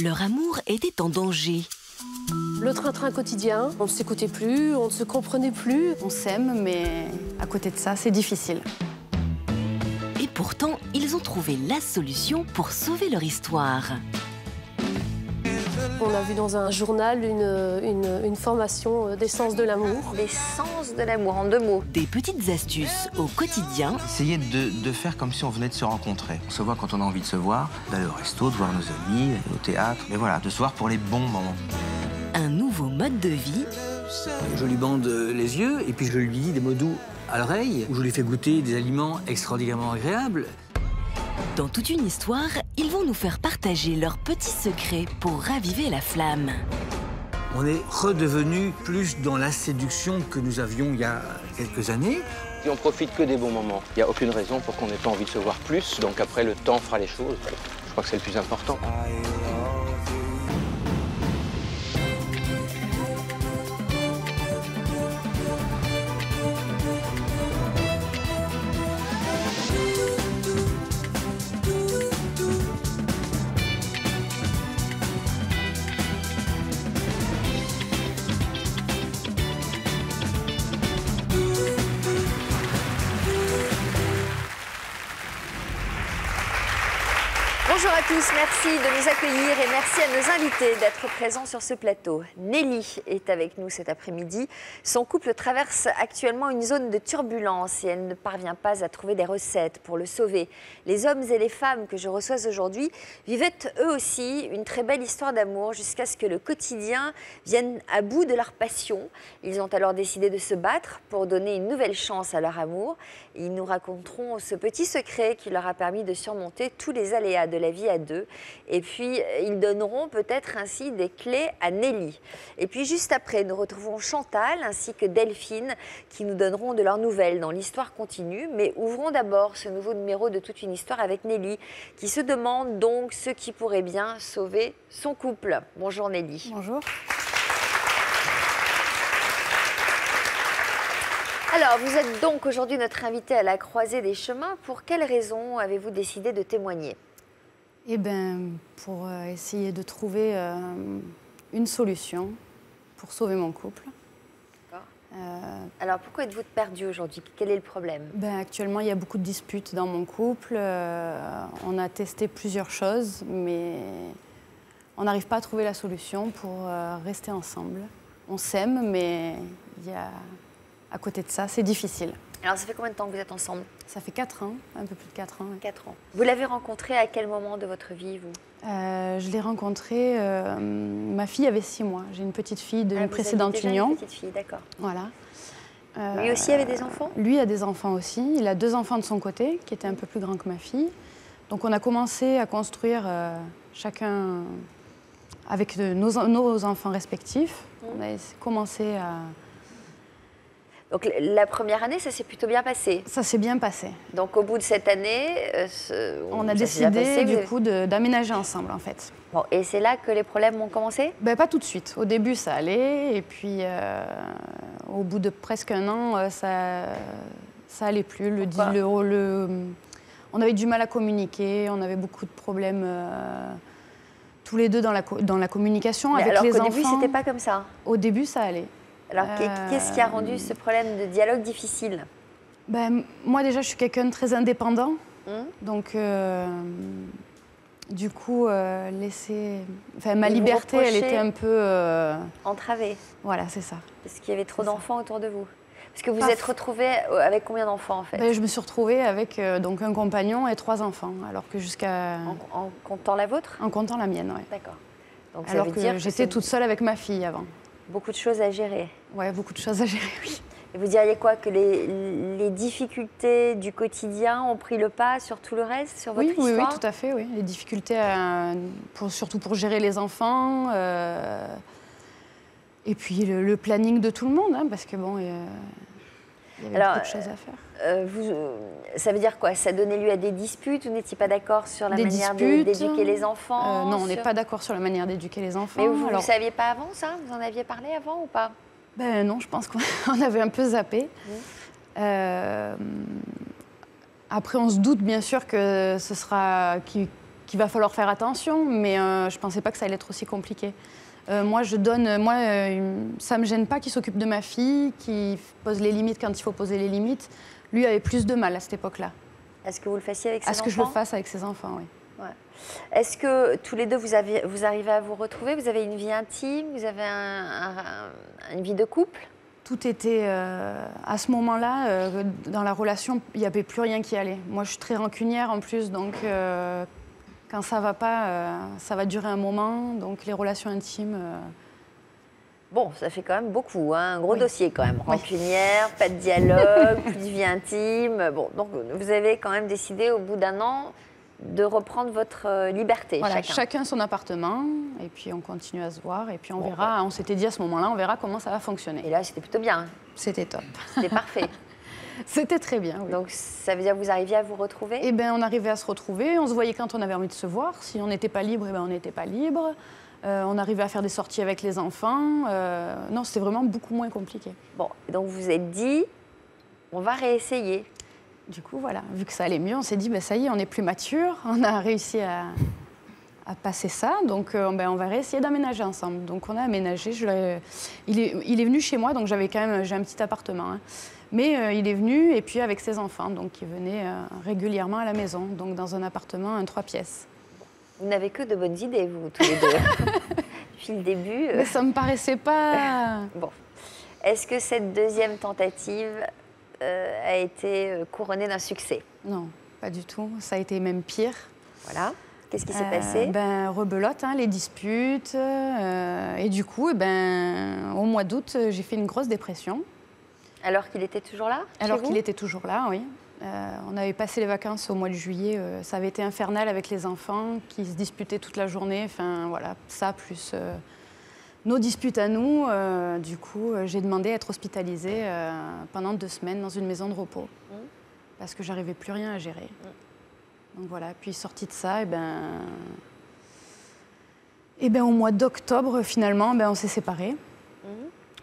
leur amour était en danger. Le train-train quotidien, on ne s'écoutait plus, on ne se comprenait plus. On s'aime, mais à côté de ça, c'est difficile. Et pourtant, ils ont trouvé la solution pour sauver leur histoire. On a vu dans un journal une formation d'essence de l'amour. L'essence de l'amour, en 2 mots. Des petites astuces au quotidien. Essayer de faire comme si on venait de se rencontrer. On se voit quand on a envie de se voir, d'aller au resto, de voir nos amis, d'aller au théâtre. Mais voilà, de se voir pour les bons moments. Un nouveau mode de vie. Je lui bande les yeux et puis je lui dis des mots doux à l'oreille, où je lui fais goûter des aliments extraordinairement agréables. Dans toute une histoire, ils vont nous faire partager leurs petits secrets pour raviver la flamme. On est redevenu plus dans la séduction que nous avions il y a quelques années. Et on profite que des bons moments. Il n'y a aucune raison pour qu'on n'ait pas envie de se voir plus. Donc après, le temps fera les choses. Je crois que c'est le plus important. Bonjour à tous, merci de nous accueillir et merci à nos invités d'être présents sur ce plateau. Nelly est avec nous cet après-midi. Son couple traverse actuellement une zone de turbulence et elle ne parvient pas à trouver des recettes pour le sauver. Les hommes et les femmes que je reçois aujourd'hui vivaient eux aussi une très belle histoire d'amour jusqu'à ce que le quotidien vienne à bout de leur passion. Ils ont alors décidé de se battre pour donner une nouvelle chance à leur amour. Ils nous raconteront ce petit secret qui leur a permis de surmonter tous les aléas de la vie à deux. Et puis, ils donneront peut-être ainsi des clés à Nelly. Et puis, juste après, nous retrouvons Chantal ainsi que Delphine qui nous donneront de leurs nouvelles dans l'histoire continue. Mais ouvrons d'abord ce nouveau numéro de Toute une histoire avec Nelly qui se demande donc ce qui pourrait bien sauver son couple. Bonjour Nelly. Bonjour. Alors, vous êtes donc aujourd'hui notre invitée à la croisée des chemins. Pour quelles raisons avez-vous décidé de témoigner ? Eh bien, pour essayer de trouver une solution pour sauver mon couple. Alors, pourquoi êtes-vous perdue aujourd'hui? Quel est le problème? Actuellement, il y a beaucoup de disputes dans mon couple. On a testé plusieurs choses, mais on n'arrive pas à trouver la solution pour rester ensemble. On s'aime, mais à côté de ça, c'est difficile. Alors, ça fait combien de temps que vous êtes ensemble? Ça fait 4 ans, un peu plus de 4 ans. 4 ans. Vous l'avez rencontré à quel moment de votre vie, vous? Je l'ai rencontré, ma fille avait 6 mois. J'ai une petite fille d'une précédente union. Une petite fille, d'accord. Voilà. Lui aussi avait des enfants? Lui a des enfants aussi. Il a 2 enfants de son côté, qui étaient un peu plus grands que ma fille. Donc on a commencé à construire chacun avec nos enfants respectifs. On a commencé à... Donc la première année, ça s'est plutôt bien passé? Ça s'est bien passé. Donc au bout de cette année, on a décidé du coup d'aménager ensemble en fait. Bon, et c'est là que les problèmes ont commencé? Pas tout de suite. Au début ça allait et puis au bout de presque 1 an, ça allait plus. On avait du mal à communiquer, on avait beaucoup de problèmes tous les deux dans la communication. Mais avec alors les enfants. Au début, c'était pas comme ça? Au début, ça allait. Alors, qu'est-ce qui a rendu ce problème de dialogue difficile? Moi, déjà, je suis quelqu'un de très indépendant. Donc, du coup, ma liberté, elle était un peu... entravée. Voilà, c'est ça. Parce qu'il y avait trop d'enfants autour de vous. Parce que vous êtes retrouvée avec combien d'enfants, en fait? Je me suis retrouvée avec donc, un compagnon et 3 enfants, alors que jusqu'à... En comptant la vôtre? En comptant la mienne, oui. D'accord. Donc, alors que j'étais toute seule avec ma fille avant. Beaucoup de choses à gérer. Oui, beaucoup de choses à gérer, oui. Et vous diriez quoi? Que les difficultés du quotidien ont pris le pas sur tout le reste, sur votre histoire? Oui, tout à fait, oui. Les difficultés, surtout pour gérer les enfants. Et puis le planning de tout le monde, hein, parce que bon, il y avait beaucoup de choses à faire. Ça veut dire quoi? Ça donnait lieu à des disputes? Vous n'étiez pas d'accord sur la manière d'éduquer les enfants? Non, on n'est pas d'accord sur la manière d'éduquer les enfants. Mais vous ne saviez pas avant ça? Vous en aviez parlé avant ou pas? Non, je pense qu'on avait un peu zappé. Après, on se doute bien sûr que qu'il va falloir faire attention, mais je ne pensais pas que ça allait être aussi compliqué. Moi, ça ne me gêne pas qu'il s'occupe de ma fille, qu'il pose les limites quand il faut poser les limites. Lui avait plus de mal à cette époque-là. Est-ce que vous le fassiez avec ses enfants? Est-ce que je le fasse avec ses enfants, oui. Ouais. Est-ce que tous les deux, vous arrivez à vous retrouver? Vous avez une vie intime? Vous avez une vie de couple? Tout était, à ce moment-là, dans la relation, il n'y avait plus rien qui allait. Moi, je suis très rancunière en plus, donc quand ça ne va pas, ça va durer un moment. Donc les relations intimes... Bon, ça fait quand même beaucoup, hein, un gros dossier quand même. Rancunière, pas de dialogue, plus de vie intime. Bon, donc vous avez quand même décidé au bout d'un an de reprendre votre liberté, voilà, chacun son appartement, et puis on continue à se voir, et puis on verra, on s'était dit à ce moment-là, on verra comment ça va fonctionner. Et là, c'était plutôt bien. C'était top. C'était parfait. C'était très bien, oui. Donc ça veut dire que vous arriviez à vous retrouver? Eh bien, on arrivait à se retrouver, on se voyait quand on avait envie de se voir. Si on n'était pas libre, eh ben, on n'était pas libre. On arrivait à faire des sorties avec les enfants. Non, c'était vraiment beaucoup moins compliqué. Bon, donc vous vous êtes dit, on va réessayer. Du coup, voilà, vu que ça allait mieux, on s'est dit, ben, ça y est, on est plus mature, on a réussi à passer ça, donc ben, on va réessayer d'aménager ensemble. Donc on a aménagé, il est venu chez moi, donc j'ai un petit appartement. Hein. Mais il est venu, et puis avec ses enfants, donc il venait régulièrement à la maison, donc dans un appartement, un 3 pièces. Vous n'avez que de bonnes idées, vous, tous les deux. Depuis le début. Mais ça ne me paraissait pas... Bon. Est-ce que cette deuxième tentative a été couronnée d'un succès? Non, pas du tout. Ça a été même pire. Voilà. Qu'est-ce qui s'est passé? Ben, rebelote, hein, les disputes. Et du coup, ben, au mois d'août, j'ai fait une grosse dépression. Alors qu'il était toujours là? Alors qu'il était toujours là, oui. On avait passé les vacances au mois de juillet. Ça avait été infernal avec les enfants qui se disputaient toute la journée. Enfin, voilà, ça plus nos disputes à nous. Du coup, j'ai demandé à être hospitalisée pendant 2 semaines dans une maison de repos. Parce que j'arrivais plus rien à gérer. Donc voilà, puis sortie de ça, et ben, au mois d'octobre, finalement, ben, on s'est séparés.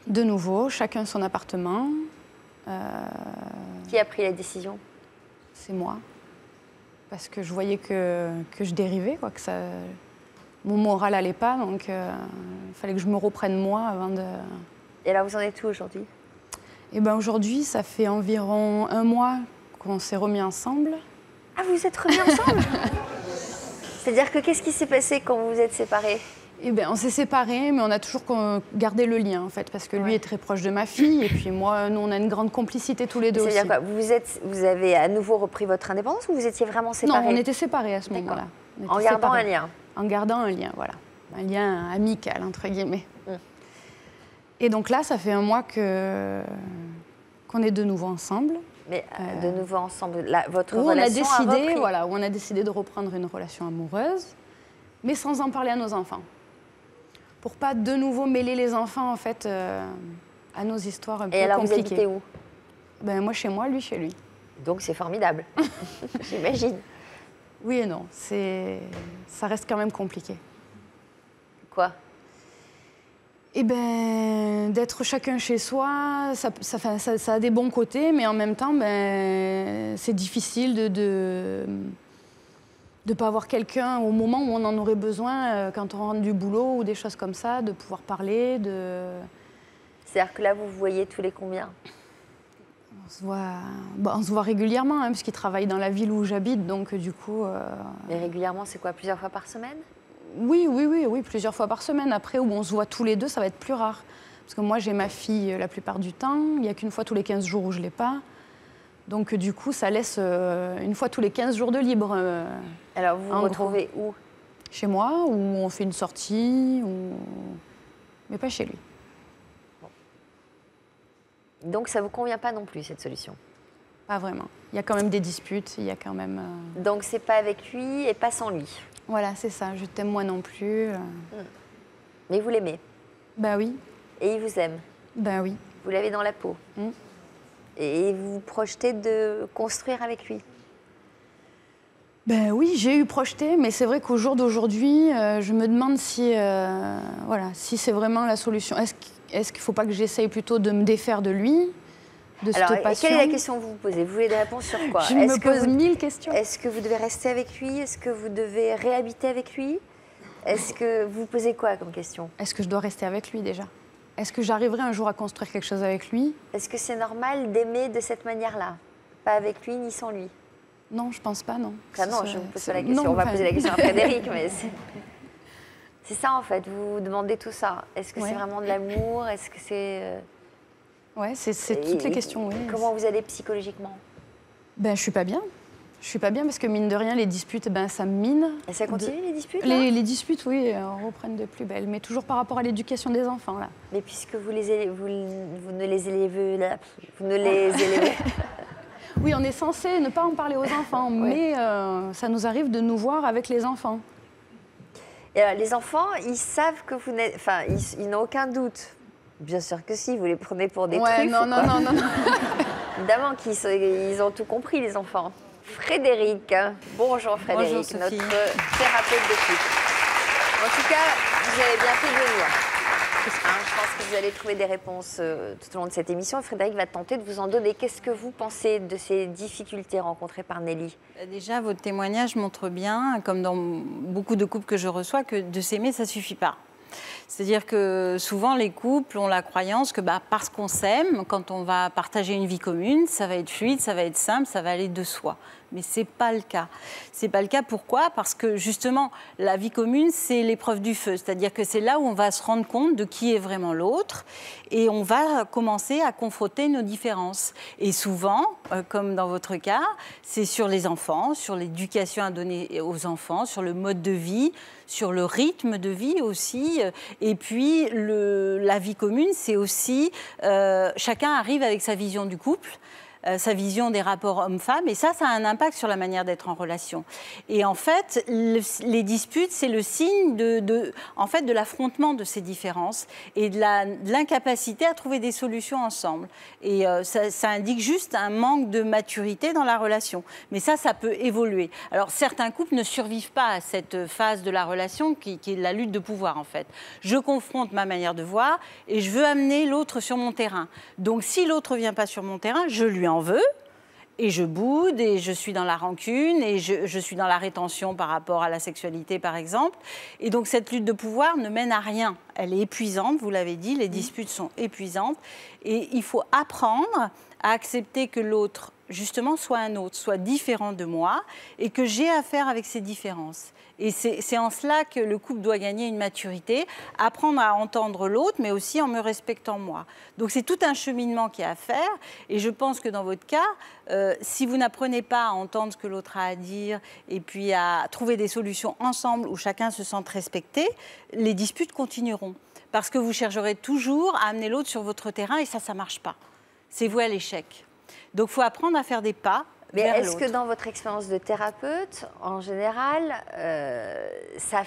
De nouveau, chacun son appartement. Qui a pris la décision? C'est moi. Parce que je voyais que je dérivais, quoi, que mon moral n'allait pas, donc il fallait que je me reprenne moi avant de... Et là, vous en êtes où aujourd'hui? Et ben aujourd'hui, ça fait environ 1 mois qu'on s'est remis ensemble. Ah, vous vous êtes remis ensemble? C'est-à-dire que qu'est-ce qui s'est passé quand vous vous êtes séparés? Eh bien, on s'est séparés, mais on a toujours gardé le lien, en fait, parce que lui est très proche de ma fille, et puis moi, nous, on a une grande complicité tous les deux aussi. C'est-à-dire quoi? Vous avez à nouveau repris votre indépendance ou vous étiez vraiment séparés? Non, on était séparés à ce moment-là. En gardant un lien? En gardant un lien, voilà. Un lien amical, entre guillemets. Et donc là, ça fait 1 mois qu'on est de nouveau ensemble. Mais de nouveau ensemble, votre où relation a repris. Voilà, où on a décidé de reprendre une relation amoureuse, mais sans en parler à nos enfants. Pour pas de nouveau mêler les enfants, en fait, à nos histoires un peu compliquées. Et alors, vous habitez où? Ben, moi chez moi, lui chez lui. Donc c'est formidable, j'imagine. Oui et non, ça reste quand même compliqué. Quoi? Eh ben, d'être chacun chez soi, ça a des bons côtés, mais en même temps, ben, c'est difficile de ne pas avoir quelqu'un au moment où on en aurait besoin, quand on rentre du boulot ou des choses comme ça, de pouvoir parler, C'est-à-dire que là, vous voyez tous les combien? On se voit régulièrement, hein, puisqu'il travaille dans la ville où j'habite, donc du coup... Mais régulièrement, c'est quoi? Plusieurs fois par semaine? Oui, plusieurs fois par semaine. Après, où on se voit tous les deux, ça va être plus rare. Parce que moi, j'ai ma fille la plupart du temps. Il n'y a qu'une fois tous les 15 jours où je ne l'ai pas. Donc, du coup, ça laisse 1 fois tous les 15 jours de libre. Alors, vous vous retrouvez où? Chez moi, où on fait une sortie, mais pas chez lui. Bon. Donc, ça ne vous convient pas non plus, cette solution? Pas vraiment. Il y a quand même des disputes, il y a quand même... Donc, c'est pas avec lui et pas sans lui? Voilà, c'est ça. Je t'aime moi non plus. Mais vous l'aimez? Bah oui. Et il vous aime? Bah oui. Vous l'avez dans la peau? Et vous vous projetez de construire avec lui? Ben oui, j'ai eu projeté, mais c'est vrai qu'au jour d'aujourd'hui, je me demande si, si c'est vraiment la solution. Est-ce qu'il ne faut pas que j'essaye plutôt de me défaire de lui, de Alors, cette passion. quelle est la question que vous vous posez? Vous voulez des réponses sur quoi? Je me pose 1000 questions. Est-ce que vous devez rester avec lui? Est-ce que vous devez réhabiter avec lui? Est-ce que vous posez quoi comme question? Est-ce que je dois rester avec lui déjà? Est-ce que j'arriverai un jour à construire quelque chose avec lui? Est-ce que c'est normal d'aimer de cette manière-là? Pas avec lui ni sans lui? Non, je pense pas, non. Ah non, je ne pose pas la question. On va poser la question à Frédéric, mais c'est ça en fait. Vous vous demandez tout ça. Est-ce que c'est vraiment de l'amour? Est-ce que c'est... Ouais, c'est toutes les questions, oui. Comment vous allez psychologiquement? Ben, je suis pas bien. Je suis pas bien parce que mine de rien, les disputes, ben, ça me mine. Et ça continue les disputes là? Les disputes, oui, reprennent de plus belle, mais toujours par rapport à l'éducation des enfants là. Mais puisque vous ne les élevez là, vous ne les élevez. Oui, on est censé ne pas en parler aux enfants, mais ça nous arrive de nous voir avec les enfants. Et alors, les enfants, ils savent que vous n'êtes... Enfin, ils n'ont aucun doute. Bien sûr que si, vous les prenez pour des truffes. Non. Évidemment qu'ils ont tout compris, les enfants. Frédéric. Bonjour Frédéric, Bonjour, notre thérapeute de couple. En tout cas, vous avez bien fait de venir. Je pense que vous allez trouver des réponses tout au long de cette émission. Frédéric va tenter de vous en donner. Qu'est-ce que vous pensez de ces difficultés rencontrées par Nelly? Déjà, votre témoignage montre bien, comme dans beaucoup de couples que je reçois, que de s'aimer, ça ne suffit pas. C'est-à-dire que souvent, les couples ont la croyance que parce qu'on s'aime, quand on va partager une vie commune, ça va être fluide, ça va être simple, ça va aller de soi. Mais ce n'est pas le cas. Ce n'est pas le cas, pourquoi? Parce que justement, la vie commune, c'est l'épreuve du feu. C'est-à-dire que c'est là où on va se rendre compte de qui est vraiment l'autre et on va commencer à confronter nos différences. Et souvent, comme dans votre cas, c'est sur les enfants, sur l'éducation à donner aux enfants, sur le mode de vie, sur le rythme de vie aussi. Et puis, la vie commune, c'est aussi... chacun arrive avec sa vision du couple, sa vision des rapports hommes-femmes, et ça a un impact sur la manière d'être en relation. Et en fait, les disputes, c'est le signe en fait, de l'affrontement de ces différences et de l'incapacité à trouver des solutions ensemble. Et ça indique juste un manque de maturité dans la relation. Mais ça peut évoluer. Alors, certains couples ne survivent pas à cette phase de la relation qui est la lutte de pouvoir, en fait. Je confronte ma manière de voir et je veux amener l'autre sur mon terrain. Donc, si l'autre ne vient pas sur mon terrain, je lui en veux. Et je boude, et je suis dans la rancune, et je suis dans la rétention par rapport à la sexualité, par exemple. Et donc, cette lutte de pouvoir ne mène à rien. Elle est épuisante, vous l'avez dit, les disputes sont épuisantes. Et il faut apprendre à accepter que l'autre, justement, soit un autre, soit différent de moi, et que j'ai à faire avec ces différences. Et c'est en cela que le couple doit gagner une maturité, apprendre à entendre l'autre, mais aussi en me respectant moi. Donc c'est tout un cheminement qu'il y a à faire. Et je pense que dans votre cas, si vous n'apprenez pas à entendre ce que l'autre a à dire, et puis à trouver des solutions ensemble où chacun se sente respecté, les disputes continueront. Parce que vous chercherez toujours à amener l'autre sur votre terrain, et ça ne marche pas. C'est voué à l'échec. Donc il faut apprendre à faire des pas. Mais est-ce que dans votre expérience de thérapeute, en général, ça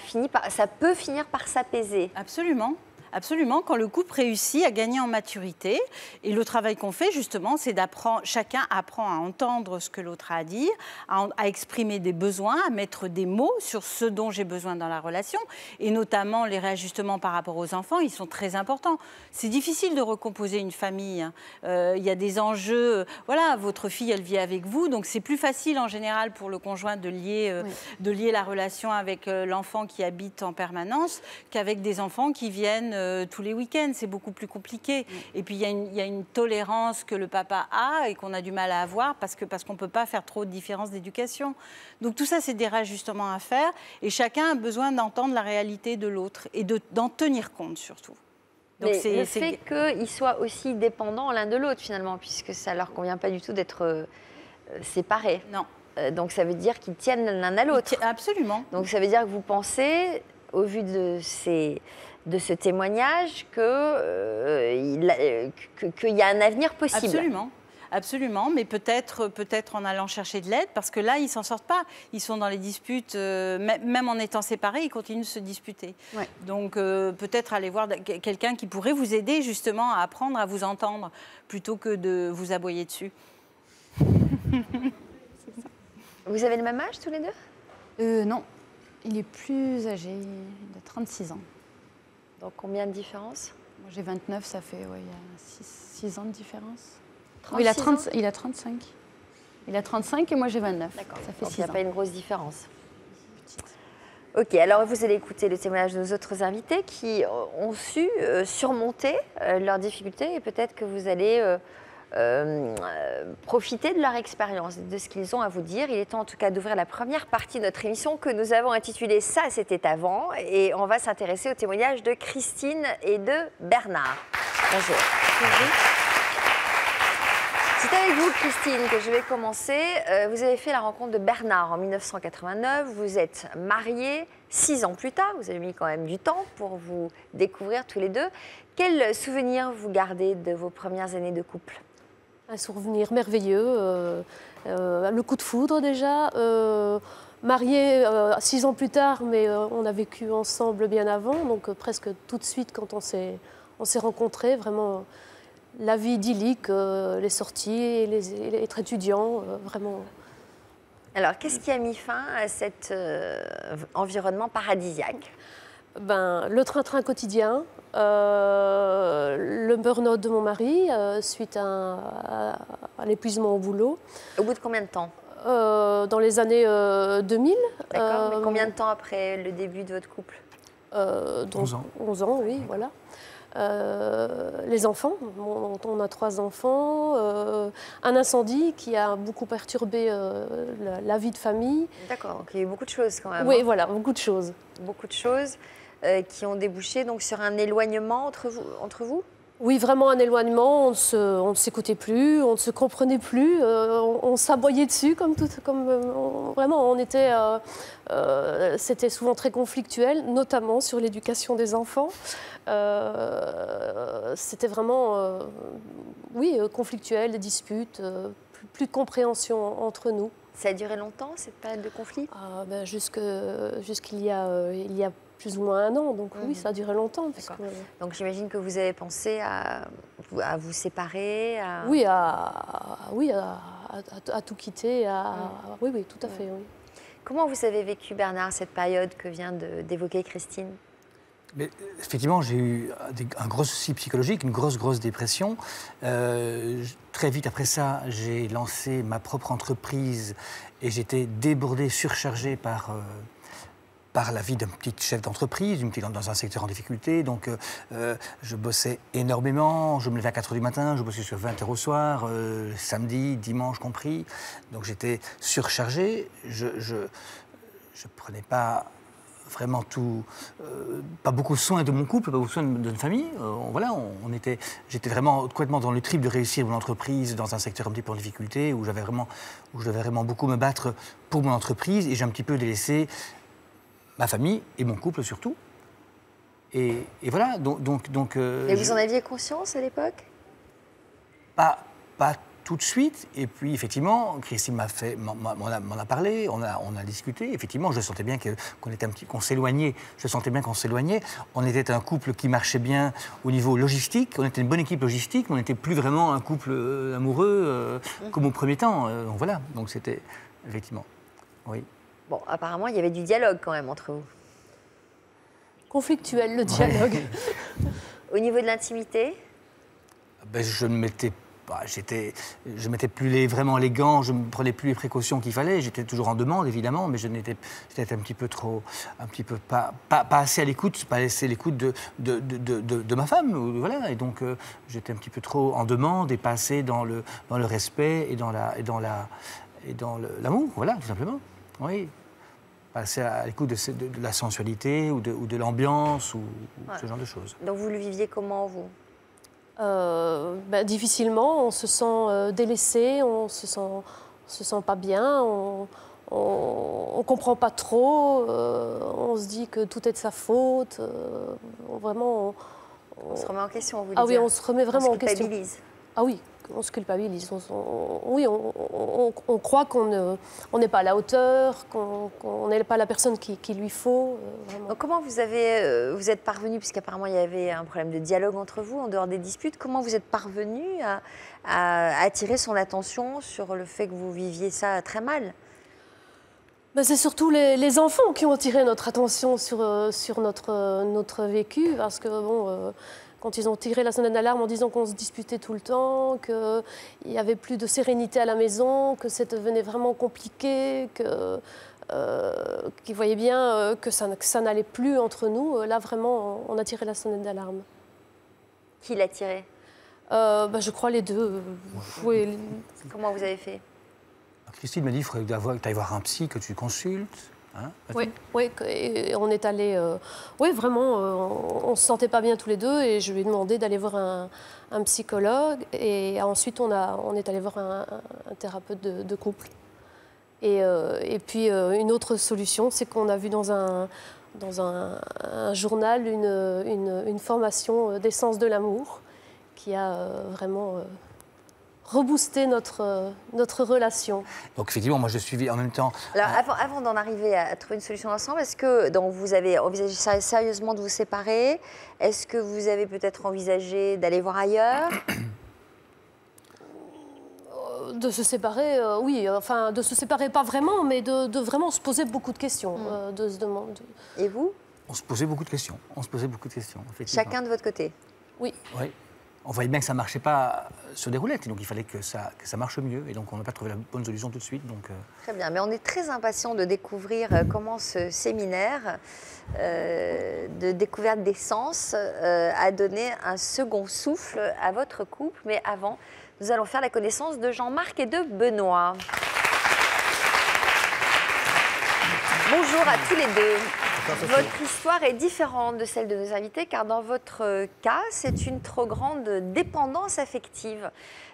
peut finir par s'apaiser? Absolument. Absolument, quand le couple réussit à gagner en maturité. Et le travail qu'on fait, justement, c'est d'apprendre, chacun apprend à entendre ce que l'autre a à dire, à exprimer des besoins, à mettre des mots sur ce dont j'ai besoin dans la relation. Et notamment, les réajustements par rapport aux enfants, ils sont très importants. C'est difficile de recomposer une famille. Il y a des enjeux. Voilà, votre fille, elle vit avec vous, donc c'est plus facile en général pour le conjoint de lier la relation avec l'enfant qui habite en permanence qu'avec des enfants qui viennent tous les week-ends, c'est beaucoup plus compliqué. Et puis, il y a une tolérance que le papa a et qu'on a du mal à avoir parce qu'on ne peut pas faire trop de différence d'éducation. Donc, tout ça, c'est des réajustements à faire et chacun a besoin d'entendre la réalité de l'autre et d'en tenir compte, surtout. Donc, mais le fait qu'ils soient aussi dépendants l'un de l'autre, finalement, puisque ça ne leur convient pas du tout d'être séparés. Non. Donc, ça veut dire qu'ils tiennent l'un à l'autre. Absolument. Donc, ça veut dire que vous pensez, au vu de ce témoignage, qu'il y a un avenir possible. Absolument. Absolument, mais peut-être en allant chercher de l'aide, parce que là, ils ne s'en sortent pas. Ils sont dans les disputes, même en étant séparés, ils continuent de se disputer. Ouais. Donc, peut-être aller voir quelqu'un qui pourrait vous aider, justement, à apprendre à vous entendre, plutôt que de vous aboyer dessus. Vous avez le même âge, tous les deux? Non, il est plus âgé, il a 36 ans. Donc, combien de différence? Moi, j'ai 29, ça fait il y a 6 ans de différence. Il a 36 ans. il a 35. Il a 35 et moi j'ai 29. D'accord. Ça fait Donc, 6 il n'y a ans. pas une grosse différence. Ok, alors vous allez écouter le témoignage de nos autres invités qui ont su surmonter leurs difficultés et peut-être que vous allez profiter de leur expérience, de ce qu'ils ont à vous dire. Il est temps en tout cas d'ouvrir la première partie de notre émission que nous avons intitulée « Ça, c'était avant » et on va s'intéresser au témoignage de Christine et de Bernard. Bonjour. C'est avec vous, Christine, que je vais commencer. Vous avez fait la rencontre de Bernard en 1989. Vous êtes mariés 6 ans plus tard. Vous avez mis quand même du temps pour vous découvrir tous les deux. Quels souvenirs vous gardez de vos premières années de couple? Un souvenir merveilleux. Le coup de foudre déjà. Mariés 6 ans plus tard, mais on a vécu ensemble bien avant. Donc presque tout de suite quand on s'est rencontrés, vraiment... La vie idyllique, les sorties, être étudiant, vraiment. Alors, qu'est-ce qui a mis fin à cet environnement paradisiaque? Le train-train quotidien, le burn-out de mon mari, suite à l'épuisement au boulot. Au bout de combien de temps? Dans les années 2000. D'accord, mais combien de temps après le début de votre couple? 11 ans. 11 ans, oui, voilà. Les enfants, on a 3 enfants, un incendie qui a beaucoup perturbé la vie de famille. D'accord, donc il y a eu beaucoup de choses quand même. Oui, hein. voilà, beaucoup de choses. Beaucoup de choses qui ont débouché donc sur un éloignement entre vous? Oui, vraiment un éloignement, on ne s'écoutait plus, on ne se comprenait plus, on s'aboyait dessus vraiment, on était... c'était souvent très conflictuel, notamment sur l'éducation des enfants. C'était vraiment, conflictuel, des disputes, plus de compréhension entre nous. Ça a duré longtemps, cette période de conflit? Jusqu'il y a plus ou moins 1 an, donc oui, ça a duré longtemps. Donc j'imagine que vous avez pensé à vous séparer, Oui, à tout quitter, oui, tout à fait, oui. Comment vous avez vécu, Bernard, cette période que vient d'évoquer Christine? Mais, effectivement, j'ai eu un gros souci psychologique, une grosse dépression. Très vite après ça, j'ai lancé ma propre entreprise et j'étais débordé, surchargé par la vie d'un petit chef d'entreprise, dans un secteur en difficulté. Donc, je bossais énormément. Je me levais à 4 h du matin, je bossais sur 20 h au soir, samedi, dimanche compris. Donc, j'étais surchargé. Je prenais pas vraiment pas beaucoup soin de mon couple, pas beaucoup soin de notre famille. J'étais vraiment complètement dans le trip de réussir mon entreprise dans un secteur un petit peu en difficulté, où je devais vraiment beaucoup me battre pour mon entreprise, et j'ai un petit peu délaissé ma famille et mon couple surtout. Et voilà, Et vous en aviez conscience à l'époque? Pas tout de suite. Et puis, effectivement, Christine m'en a parlé, on a discuté. Effectivement, je sentais bien qu'on s'éloignait. Je sentais bien qu'on s'éloignait. On était un couple qui marchait bien au niveau logistique. On était une bonne équipe logistique, mais on n'était plus vraiment un couple amoureux comme au premier temps. Donc voilà, donc c'était effectivement, oui. Bon, apparemment, il y avait du dialogue quand même entre vous. Conflictuel, le dialogue. Au niveau de l'intimité? Je ne mettais plus vraiment les gants, je ne prenais plus les précautions qu'il fallait. J'étais toujours en demande, évidemment, mais j'étais pas assez à l'écoute, pas assez à l'écoute de ma femme. Voilà. Et donc, j'étais un petit peu trop en demande et pas assez dans le respect et dans l'amour, voilà, tout simplement. Oui. Pas assez à l'écoute de la sensualité ou de l'ambiance ou ce genre de choses. Donc, vous le viviez comment, vous? Difficilement, on se sent délaissé, on se sent pas bien, on comprend pas trop, on se dit que tout est de sa faute, on se remet en question, vous voulez dire? Ah oui, on se remet vraiment en question. On se culpabilise. Ah oui, on se culpabilise. On croit qu'on n'est pas à la hauteur, qu'on n'est pas la personne qu'il lui faut. Donc comment vous êtes parvenu, puisqu'apparemment il y avait un problème de dialogue entre vous, en dehors des disputes, comment vous êtes parvenu à attirer son attention sur le fait que vous viviez ça très mal? C'est surtout les enfants qui ont attiré notre attention sur notre vécu, parce que quand ils ont tiré la sonnette d'alarme en disant qu'on se disputait tout le temps, qu'il n'y avait plus de sérénité à la maison, que ça devenait vraiment compliqué, qu'ils voyaient bien que ça n'allait plus entre nous. Là, vraiment, on a tiré la sonnette d'alarme. Qui l'a tiré? Je crois les deux. Oui. Comment vous avez fait? Christine m'a dit qu'il faudrait que tu ailles voir un psy, que tu consultes. Hein, oui, et on est allé. Oui, vraiment, on ne se sentait pas bien tous les deux et je lui ai demandé d'aller voir un psychologue. Et ensuite, on est allé voir un thérapeute de couple. Et puis, une autre solution, c'est qu'on a vu dans un journal une formation d'essence de l'amour qui a vraiment rebooster notre relation. Donc effectivement, moi je suivis en même temps... Alors avant d'en arriver à trouver une solution ensemble, est-ce que donc, vous avez envisagé sérieusement de vous séparer? Est-ce que vous avez peut-être envisagé d'aller voir ailleurs? De se séparer, oui. Enfin, de se séparer pas vraiment, mais de vraiment se poser beaucoup de questions. De se demander... Et vous? On se posait beaucoup de questions. Effectivement. Chacun de votre côté? Oui. Oui. On voyait bien que ça ne marchait pas sur des roulettes, et donc il fallait que ça marche mieux. Et donc on n'a pas trouvé la bonne solution tout de suite. Donc, Très bien, mais on est très impatient de découvrir comment ce séminaire de découverte des sens a donné un second souffle à votre couple. Mais avant, nous allons faire la connaissance de Jean-Marc et de Benoît. Bonjour à tous les deux. Votre histoire est différente de celle de nos invités car dans votre cas, c'est une trop grande dépendance affective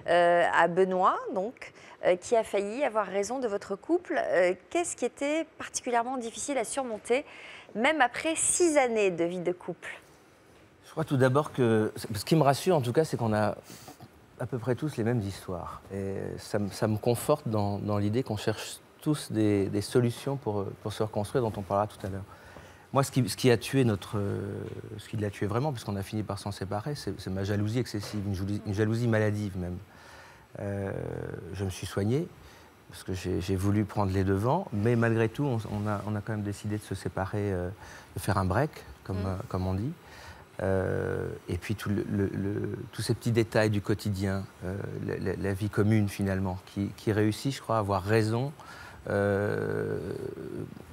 à Benoît, donc, qui a failli avoir raison de votre couple. Qu'est-ce qui était particulièrement difficile à surmonter, même après 6 années de vie de couple? Je crois tout d'abord que ce qui me rassure en tout cas, c'est qu'on a à peu près tous les mêmes histoires. Et ça me conforte dans l'idée qu'on cherche tous des solutions pour se reconstruire, dont on parlera tout à l'heure. Moi, ce qui l'a tué vraiment, puisqu'on a fini par s'en séparer, c'est ma jalousie excessive, une jalousie maladive même. Je me suis soigné, parce que j'ai voulu prendre les devants, mais malgré tout, on a quand même décidé de se séparer, de faire un break, comme on dit. Et puis tous ces petits détails du quotidien, la vie commune finalement, qui réussit, je crois, à avoir raison.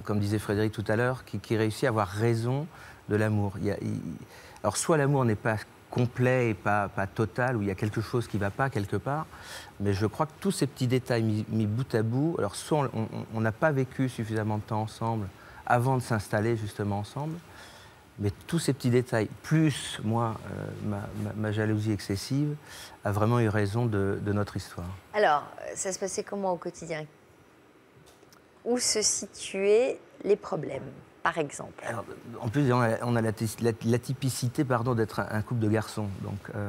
Comme disait Frédéric tout à l'heure, qui réussit à avoir raison de l'amour. Alors soit l'amour n'est pas complet et pas total, où il y a quelque chose qui ne va pas quelque part, mais je crois que tous ces petits détails mis bout à bout, alors soit on n'a pas vécu suffisamment de temps ensemble avant de s'installer justement ensemble, mais tous ces petits détails, plus moi, ma jalousie excessive, a vraiment eu raison de notre histoire. Alors, ça se passait comment au quotidien? Où se situaient les problèmes, par exemple? Alors, en plus, on a l'atypicité d'être un couple de garçons. Donc, je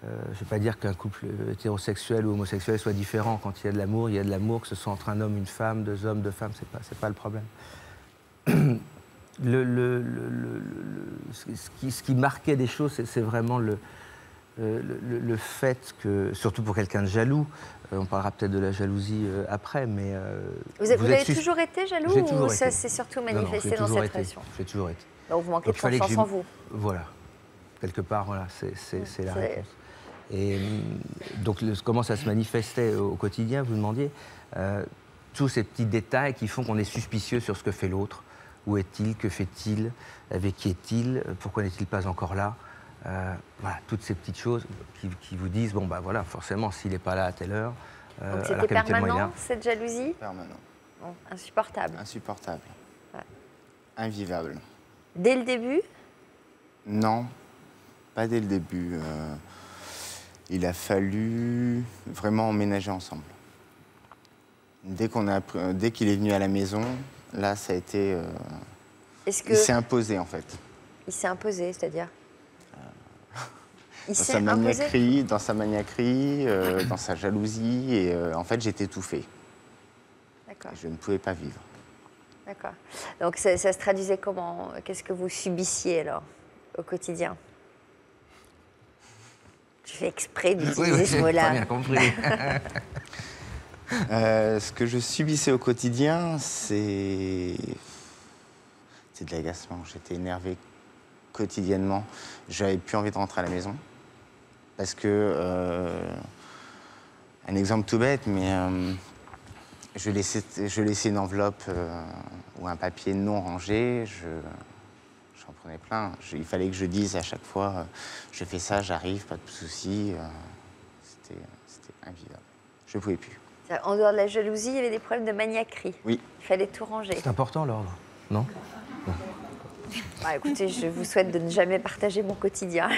ne vais pas dire qu'un couple hétérosexuel ou homosexuel soit différent. Quand il y a de l'amour, il y a de l'amour, que ce soit entre un homme, une femme, 2 hommes, 2 femmes, c'est pas le problème. Ce qui marquait des choses, c'est vraiment le fait que, surtout pour quelqu'un de jaloux, on parlera peut-être de la jalousie après, mais... Vous avez toujours été jaloux ou ça s'est surtout manifesté dans cette relation? J'ai toujours été. Donc vous manquez de confiance en vous? Voilà. Quelque part, voilà, c'est la réponse. Et donc comment ça se manifestait au quotidien, vous demandiez? Tous ces petits détails qui font qu'on est suspicieux sur ce que fait l'autre. Où est-il? Que fait-il? Avec qui est-il? Pourquoi n'est-il pas encore là? Voilà, toutes ces petites choses qui vous disent, bon, bah voilà, forcément, s'il n'est pas là à telle heure... Donc c'était permanent, cette jalousie? Permanent. Bon, insupportable. Insupportable. Ouais. Invivable. Dès le début? Non, pas dès le début. Il a fallu vraiment emménager ensemble. Dès qu'il est venu à la maison, là, ça a été... Il s'est imposé, en fait. Il s'est imposé, c'est-à-dire? Dans sa maniaquerie, dans sa jalousie, et en fait, j'étais étouffée. D'accord. Je ne pouvais pas vivre. D'accord. Donc, ça se traduisait comment? Qu'est-ce que vous subissiez, alors, au quotidien? Je fais exprès d'utiliser ce mot-là. Oui, bien compris. Ce que je subissais au quotidien, c'est de l'agacement. J'étais énervé quotidiennement, j'avais plus envie de rentrer à la maison. Parce que, un exemple tout bête, mais je laissais une enveloppe ou un papier non rangé, j'en prenais plein. Il fallait que je dise à chaque fois, je fais ça, j'arrive, pas de soucis. C'était invivable. Je ne pouvais plus. En dehors de la jalousie, il y avait des problèmes de maniaquerie. Oui. Il fallait tout ranger. C'est important l'ordre, non? Bah, écoutez, je vous souhaite de ne jamais partager mon quotidien.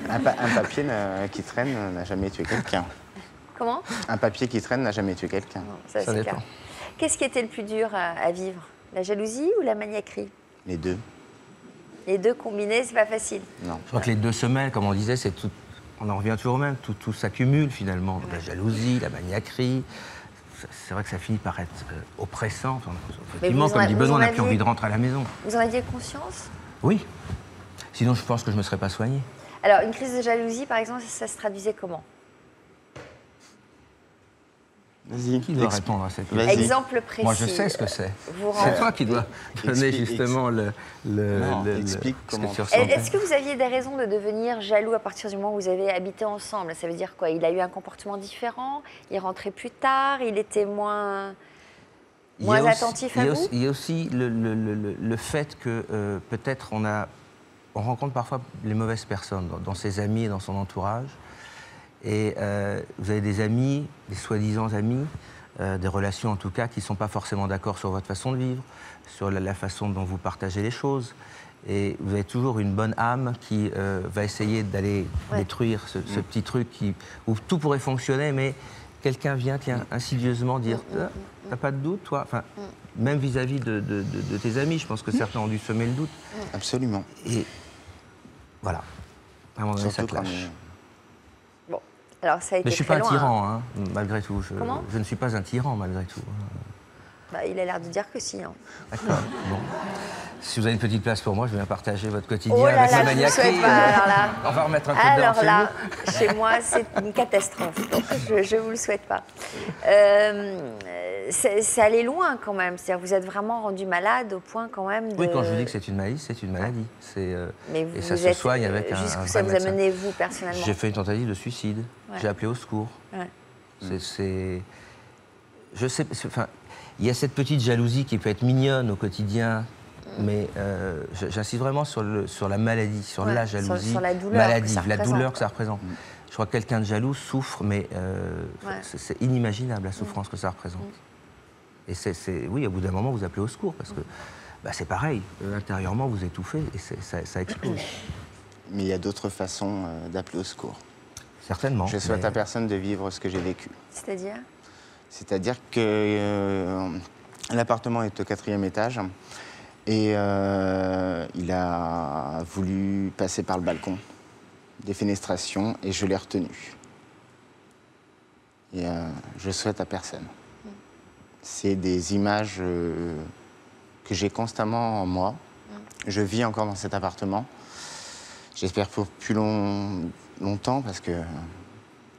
Un papier qui traîne n'a jamais tué quelqu'un. Comment? Un papier qui traîne n'a jamais tué quelqu'un. Non, ça Ça c'est dépend. clair. Qu'est-ce qui était le plus dur à vivre? La jalousie ou la maniaquerie? Les deux. Les deux combinés, c'est pas facile. Non. Je crois que les 2 semaines, comme on disait, c'est tout. On en revient toujours au même. Tout s'accumule finalement. La jalousie, la maniaquerie. C'est vrai que ça finit par être oppressant. Enfin, effectivement, comme dit Benoît, on n'a plus envie de rentrer à la maison. Vous en aviez conscience? Oui. Sinon, je pense que je ne me serais pas soigné. Alors, une crise de jalousie, par exemple, ça se traduisait comment? Vas-y. Qui doit répondre à cette question? Vas-y. Exemple précis. Moi, je sais ce que c'est. Vous C'est toi qui dois donner justement explique ce que comment. tu ressentais. Est-ce que vous aviez des raisons de devenir jaloux à partir du moment où vous avez habité ensemble? Ça veut dire quoi? Il a eu un comportement différent? Il rentrait plus tard? Il était moins attentif à vous? Il y a aussi le fait que peut-être on rencontre parfois les mauvaises personnes dans ses amis et dans son entourage. Et vous avez des amis, des soi-disant amis, des relations en tout cas, qui ne sont pas forcément d'accord sur votre façon de vivre, sur la façon dont vous partagez les choses. Et vous avez toujours une bonne âme qui va essayer d'aller détruire ce petit truc où tout pourrait fonctionner, mais quelqu'un vient insidieusement dire « T'as pas de doute, toi ?» Enfin, même vis-à-vis de tes amis, je pense que certains ont dû semer le doute. Absolument. Et voilà, à un moment donné, ça Surtout quand clash. Bon, alors ça a été Mais je ne suis très pas un loin, tyran, hein, malgré tout. Comment? Je ne suis pas un tyran, malgré tout. Bah, il a l'air de dire que si. Hein. D'accord. Bon. Si vous avez une petite place pour moi, je vais bien partager votre quotidien Oh là avec là, la je vous souhaite maniaquerie. pas. Alors là, On va remettre un coup de dent alors chez là, vous. chez moi, c'est une catastrophe. Donc, je ne vous le souhaite pas. Ça allait loin quand même. C'est-à-dire vous êtes vraiment rendu malade au point quand même de... Oui, quand je vous dis que c'est une maladie, c'est une maladie. Mais et ça vous se êtes- soigne avec un jusqu'où vrai ça vous a médecin. mené, vous, personnellement? J'ai fait une tentative de suicide. Ouais. J'ai appelé au secours. Ouais. Je sais... Enfin, il y a cette petite jalousie qui peut être mignonne au quotidien, mais j'insiste vraiment sur la maladie, sur Ouais, la jalousie sur la douleur maladive, que ça la représente, douleur que ça représente. Je crois que quelqu'un de jaloux souffre, mais Ouais. c'est inimaginable la souffrance que ça représente. Et oui, au bout d'un moment, vous appelez au secours, parce que c'est pareil, intérieurement, vous étouffez et ça explose. Mais il y a d'autres façons d'appeler au secours. Certainement. Je souhaite mais- à personne de vivre ce que j'ai vécu. C'est-à-dire? C'est-à-dire que l'appartement est au 4e étage et il a voulu passer par le balcon, des fenestrations, et je l'ai retenu. Et je souhaite à personne. C'est des images que j'ai constamment en moi. Je vis encore dans cet appartement. J'espère pour plus longtemps parce que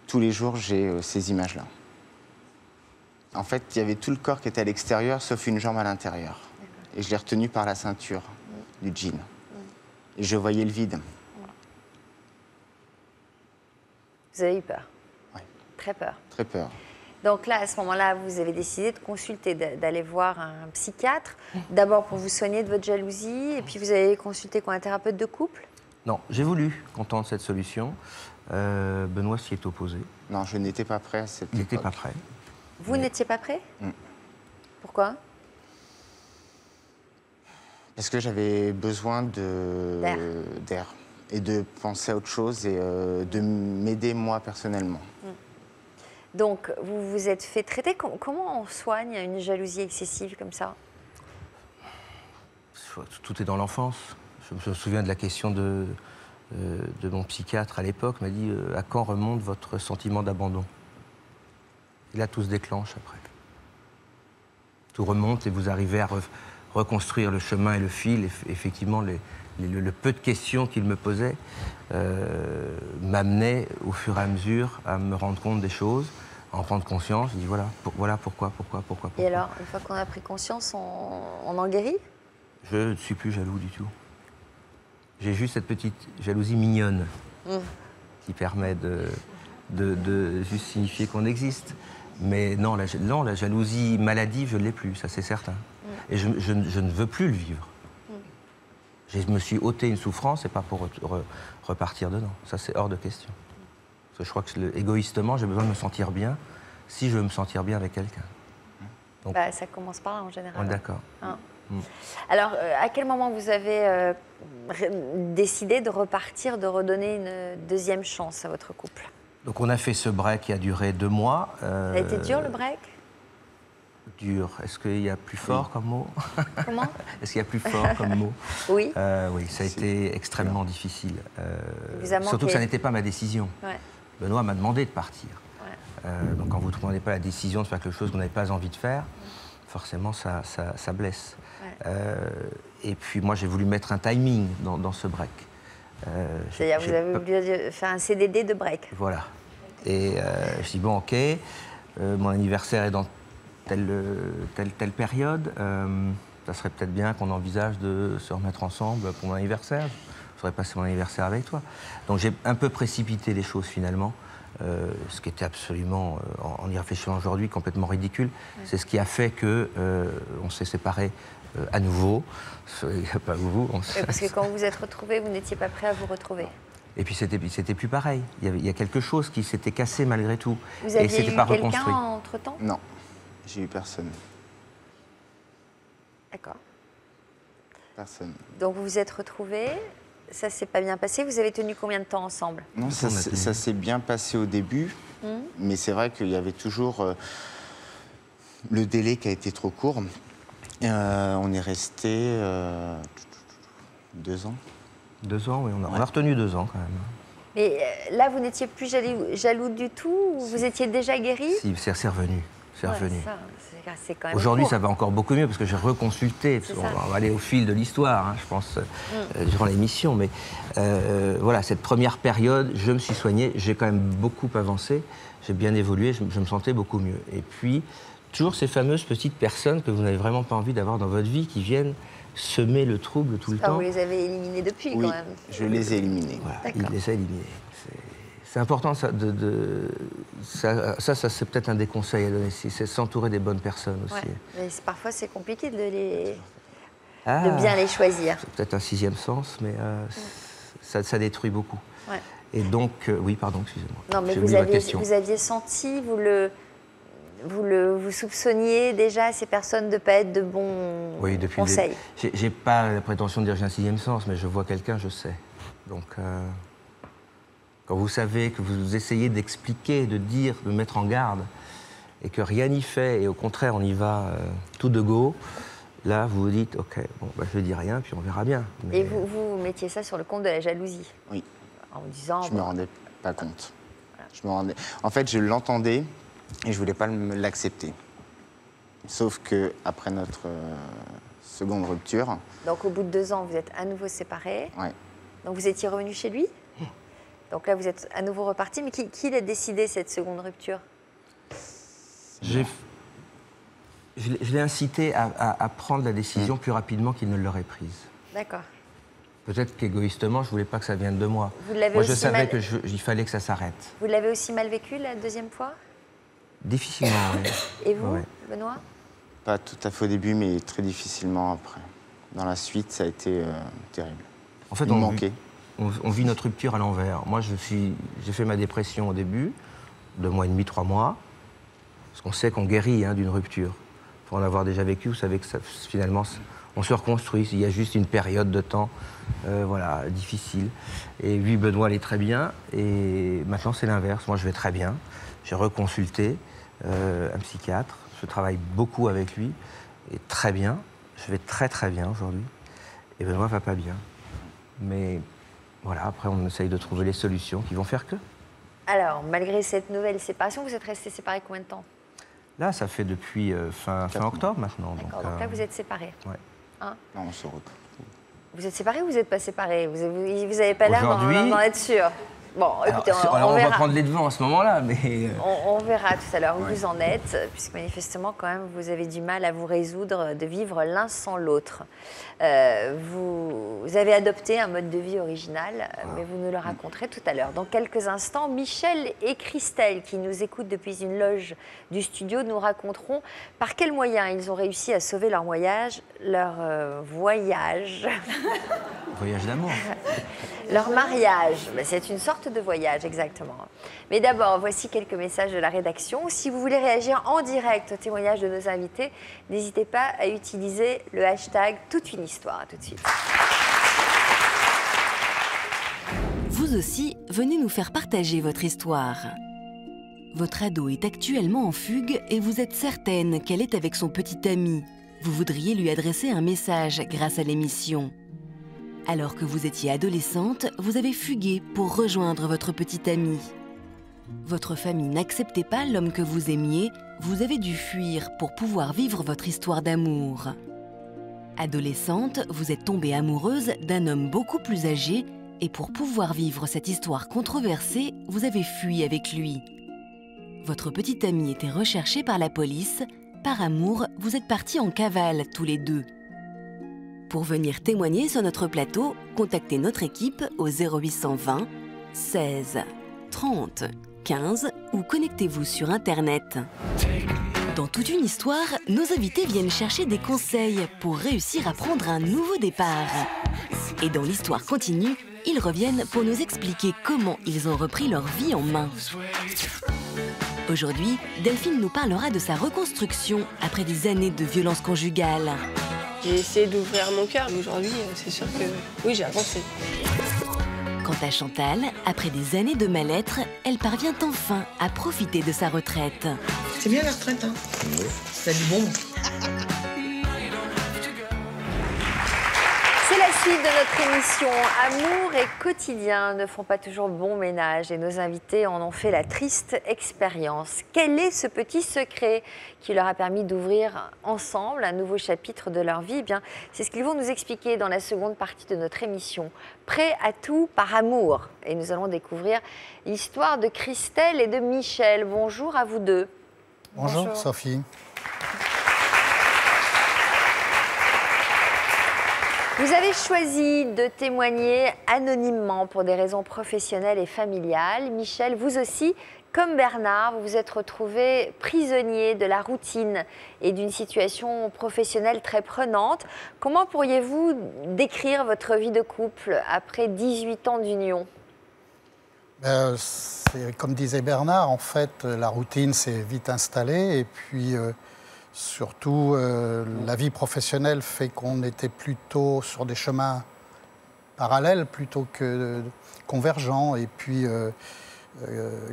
tous les jours, j'ai ces images-là. En fait, il y avait tout le corps qui était à l'extérieur, sauf une jambe à l'intérieur. Et je l'ai retenu par la ceinture du jean. Et je voyais le vide. Vous avez eu peur? Oui. Très peur. Très peur. Donc là, à ce moment-là, vous avez décidé de consulter, d'aller voir un psychiatre, d'abord pour vous soigner de votre jalousie, et puis vous avez consulté quoi, un thérapeute de couple? Non, j'ai voulu qu'on tente cette solution. Benoît s'y est opposé. Non, je n'étais pas prêt à cette Il n'était époque. pas prêt. Vous n'étiez pas prêt? Mm. Pourquoi? Parce que j'avais besoin d'air et de penser à autre chose et de m'aider moi personnellement. Donc, vous vous êtes fait traiter. Comment on soigne une jalousie excessive comme ça? Tout est dans l'enfance. Je me souviens de la question de mon psychiatre à l'époque, m'a dit à quand remonte votre sentiment d'abandon? Et là, tout se déclenche après. Tout remonte et vous arrivez à reconstruire le chemin et le fil. Effectivement, le peu de questions qu'il me posait m'amenait au fur et à mesure à me rendre compte des choses, à en prendre conscience. Je dis voilà pourquoi. Et alors, une fois qu'on a pris conscience, on en guérit? Je ne suis plus jaloux du tout. J'ai juste cette petite jalousie mignonne qui permet de juste signifier qu'on existe. Mais non, la jalousie maladive, je ne l'ai plus, ça c'est certain. Et je ne veux plus le vivre. Je me suis ôté une souffrance et pas pour repartir dedans. Ça, c'est hors de question. Parce que je crois que égoïstement, j'ai besoin de me sentir bien si je veux me sentir bien avec quelqu'un. Bah, ça commence par là en général. D'accord. Hein. Alors, à quel moment vous avez décidé de repartir, de redonner une deuxième chance à votre couple? Donc on a fait ce break qui a duré 2 mois. Ça a été dur le break? Dur. Est-ce qu'il y a plus fort comme mot? Comment? Est-ce qu'il y a plus fort comme mot? Oui. Oui, ça a été extrêmement difficile. Vous a manqué. Surtout que ça n'était pas ma décision. Ouais. Benoît m'a demandé de partir. Ouais. Donc quand vous ne prenez pas la décision de faire quelque chose que vous n'avez pas envie de faire, forcément ça blesse. Ouais. Et puis moi j'ai voulu mettre un timing dans ce break. C'est-à-dire vous avez voulu faire un CDD de break? Voilà. Et je dis bon ok, mon anniversaire est dans telle période. Ça serait peut-être bien qu'on envisage de se remettre ensemble pour mon anniversaire. Je voudrais passer mon anniversaire avec toi. Donc j'ai un peu précipité les choses finalement, ce qui était absolument, en y réfléchissant aujourd'hui, complètement ridicule. Ouais. C'est ce qui a fait que on s'est séparés à nouveau. Pas vous. Parce que quand vous vous êtes retrouvés, vous n'étiez pas prêt à vous retrouver. Et puis c'était plus pareil. Il y a quelque chose qui s'était cassé malgré tout. Vous aviez et c'était eu pas quelqu'un reconstruit. entre-temps? Non, j'ai eu personne. D'accord. Personne. Donc vous vous êtes retrouvés, ça s'est pas bien passé. Vous avez tenu combien de temps ensemble? Non, ça s'est bien passé au début, mais c'est vrai qu'il y avait toujours le délai qui a été trop court. On est resté 2 ans. 2 ans, oui, on a retenu 2 ans quand même. Mais là, vous n'étiez plus jaloux du tout ou vous étiez déjà guéri? Si, c'est revenu. C'est revenu. C'est quand même aujourd'hui, court. ça va encore beaucoup mieux parce que j'ai reconsulté. On va aller au fil de l'histoire, hein, je pense, durant l'émission. Mais voilà, cette première période, je me suis soigné. J'ai quand même beaucoup avancé. J'ai bien évolué. Je me sentais beaucoup mieux. Et puis, toujours ces fameuses petites personnes que vous n'avez vraiment pas envie d'avoir dans votre vie qui viennent semer le trouble tout le temps. Vous les avez éliminés depuis, oui, quand même. Je les ai éliminés. Voilà, il les a éliminés. C'est important, ça, ça c'est peut-être un des conseils à donner, c'est s'entourer des bonnes personnes aussi. Ouais. Mais parfois, c'est compliqué de bien les choisir. C'est peut-être un 6e sens, mais ça détruit beaucoup. Ouais. Et donc, oui, pardon, excusez-moi. Non, mais vous aviez senti, vous soupçonniez déjà ces personnes de ne pas être de bons conseils. J'ai pas la prétention de dire que j'ai un 6e sens, mais je vois quelqu'un, je sais. Donc, quand vous savez que vous essayez d'expliquer, de dire, de mettre en garde, et que rien n'y fait, et au contraire, on y va tout de go, là, vous vous dites, OK, bon, bah, je ne dis rien, puis on verra bien. Mais... Et vous mettiez ça sur le compte de la jalousie? Oui. En vous disant... Je ne me rendais pas compte. Voilà. En fait, je l'entendais et je ne voulais pas l'accepter. Sauf qu'après notre seconde rupture... Donc, au bout de 2 ans, vous êtes à nouveau séparés. Oui. Donc, vous étiez revenu chez lui. Donc là, vous êtes à nouveau reparti. Mais qui l'a décidé, cette seconde rupture? Je l'ai incité à prendre la décision plus rapidement qu'il ne l'aurait prise. D'accord. Peut-être qu'égoïstement, je ne voulais pas que ça vienne de moi. Moi, je savais qu'il fallait que ça s'arrête. Vous l'avez aussi mal vécu, la deuxième fois? Difficilement, oui. Et vous, Benoît? Pas tout à fait au début, mais très difficilement après. Dans la suite, ça a été terrible. En fait, on vit notre rupture à l'envers. Moi, j'ai fait ma dépression au début, 2 mois et demi, 3 mois, parce qu'on sait qu'on guérit d'une rupture. Pour en avoir déjà vécu, vous savez que finalement, on se reconstruit. Il y a juste une période de temps difficile. Et lui, Benoît, allait très bien. Et maintenant, c'est l'inverse. Moi, je vais très bien. J'ai reconsulté un psychiatre. Je travaille beaucoup avec lui. Et très bien. Je vais très, très bien aujourd'hui. Et Benoît va pas bien. Mais voilà, après, on essaye de trouver les solutions qui vont faire que. Alors, malgré cette nouvelle séparation, vous êtes restés séparés combien de temps? Là, ça fait depuis fin octobre maintenant. D'accord, donc là, vous êtes séparés. Ouais. Hein? Non, on se retrouve. Vous êtes séparés ou vous n'êtes pas séparés? Vous n'avez pas l'air d'en être sûr. Bon, écoutez, Alors, on on va verra. prendre les devants à ce moment-là, mais... On verra tout à l'heure où vous en êtes, puisque manifestement, quand même, vous avez du mal à vous résoudre de vivre l'un sans l'autre. Vous avez adopté un mode de vie original, mais vous nous le raconterez tout à l'heure. Dans quelques instants, Michel et Christelle, qui nous écoutent depuis une loge du studio, nous raconteront par quels moyens ils ont réussi à sauver leur voyage. Voyage d'amour. Leur mariage, ben, c'est une sorte de voyage, exactement. Mais d'abord, voici quelques messages de la rédaction. Si vous voulez réagir en direct au témoignage de nos invités, n'hésitez pas à utiliser le hashtag toute une histoire. À tout de suite. Vous aussi, venez nous faire partager votre histoire. Votre ado est actuellement en fugue et vous êtes certaine qu'elle est avec son petit ami. Vous voudriez lui adresser un message grâce à l'émission. Alors que vous étiez adolescente, vous avez fugué pour rejoindre votre petit ami. Votre famille n'acceptait pas l'homme que vous aimiez, vous avez dû fuir pour pouvoir vivre votre histoire d'amour. Adolescente, vous êtes tombée amoureuse d'un homme beaucoup plus âgé et pour pouvoir vivre cette histoire controversée, vous avez fui avec lui. Votre petit ami était recherché par la police. Par amour, vous êtes partis en cavale tous les deux. Pour venir témoigner sur notre plateau, contactez notre équipe au 0820 16 30 15 ou connectez-vous sur Internet. Dans toute une histoire, nos invités viennent chercher des conseils pour réussir à prendre un nouveau départ. Et dans l'histoire continue, ils reviennent pour nous expliquer comment ils ont repris leur vie en main. Aujourd'hui, Delphine nous parlera de sa reconstruction après des années de violence conjugale. J'ai essayé d'ouvrir mon cœur, mais aujourd'hui, c'est sûr que oui, j'ai avancé. Quant à Chantal, après des années de mal-être, elle parvient enfin à profiter de sa retraite. C'est bien la retraite, hein? Oui. Ça du bon. C'est la suite de notre émission. Amour et quotidien ne font pas toujours bon ménage et nos invités en ont fait la triste expérience. Quel est ce petit secret qui leur a permis d'ouvrir ensemble un nouveau chapitre de leur vie? Eh bien, c'est ce qu'ils vont nous expliquer dans la seconde partie de notre émission. Prêt à tout par amour. Et nous allons découvrir l'histoire de Christelle et de Michel. Bonjour à vous deux. Bonjour. Sophie. Vous avez choisi de témoigner anonymement pour des raisons professionnelles et familiales. Michel, vous aussi, comme Bernard, vous vous êtes retrouvé prisonnier de la routine et d'une situation professionnelle très prenante. Comment pourriez-vous décrire votre vie de couple après 18 ans d'union? Comme disait Bernard, en fait, la routine s'est vite installée et puis... Surtout, la vie professionnelle fait qu'on était plutôt sur des chemins parallèles plutôt que convergents. Et puis,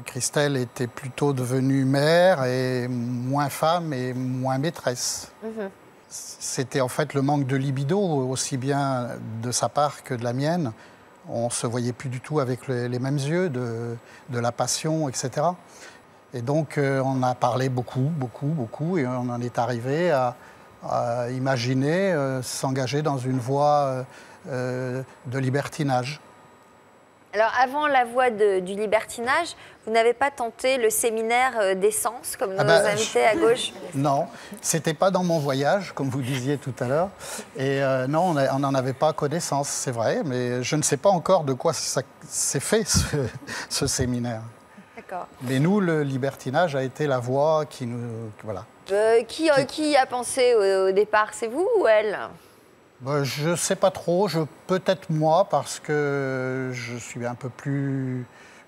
Christelle était plutôt devenue mère et moins femme et moins maîtresse. C'était en fait le manque de libido, aussi bien de sa part que de la mienne. On ne se voyait plus du tout avec les mêmes yeux, de la passion, etc. Et donc, on a parlé beaucoup, et on en est arrivé à imaginer s'engager dans une voie de libertinage. Alors, avant la voie du libertinage, vous n'avez pas tenté le séminaire d'essence, comme nos invités à gauche? Non, c'était pas dans mon voyage, comme vous disiez tout à l'heure. Et non, on n'en avait pas connaissance, c'est vrai, mais je ne sais pas encore de quoi ça s'est fait, ce séminaire. Mais nous, le libertinage a été la voie qui nous... Voilà. Qui a pensé au départ? C'est vous ou elle? Je ne sais pas trop. Peut-être moi, parce que je suis un peu plus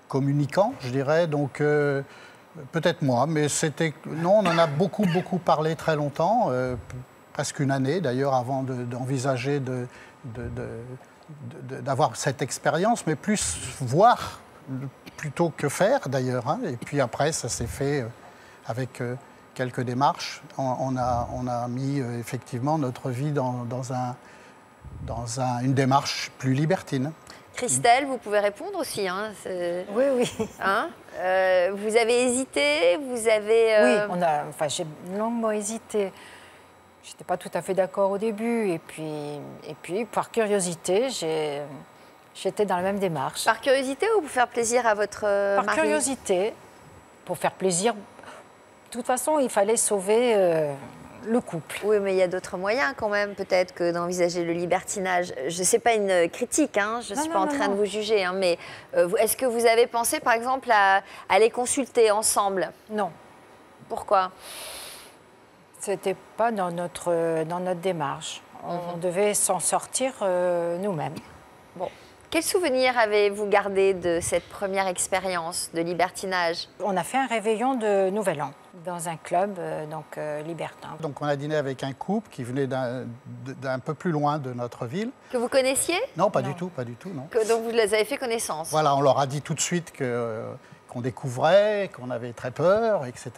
communicant, je dirais. Donc, peut-être moi. Mais c'était... Non, on en a beaucoup parlé très longtemps. Presque une année, d'ailleurs, avant d'envisager d'avoir cette expérience. Mais plus voir... plutôt que faire d'ailleurs. Hein. Et puis après, ça s'est fait avec quelques démarches. On a mis effectivement notre vie dans une démarche plus libertine. Christelle, vous pouvez répondre aussi. Hein, oui. Hein, vous avez hésité, vous avez... Oui, j'ai longuement hésité. Je n'étais pas tout à fait d'accord au début. Et puis par curiosité, J'étais dans la même démarche. Par curiosité ou pour faire plaisir à votre Par mari? curiosité, pour faire plaisir. De toute façon, il fallait sauver le couple. Oui, mais il y a d'autres moyens quand même, peut-être, que d'envisager le libertinage. Je ne sais pas une critique, hein, je ne suis pas en train de vous juger, hein, mais est-ce que vous avez pensé, par exemple, à les consulter ensemble? Non. Pourquoi? C'était pas dans notre démarche. On devait s'en sortir nous-mêmes. Bon. Quel souvenir avez-vous gardé de cette première expérience de libertinage? On a fait un réveillon de Nouvel An dans un club libertin. Donc on a dîné avec un couple qui venait d'un peu plus loin de notre ville. Que vous connaissiez? Non, pas du tout, non. Donc vous les avez fait connaissance? Voilà, on leur a dit tout de suite qu'on découvrait, qu'on avait très peur, etc.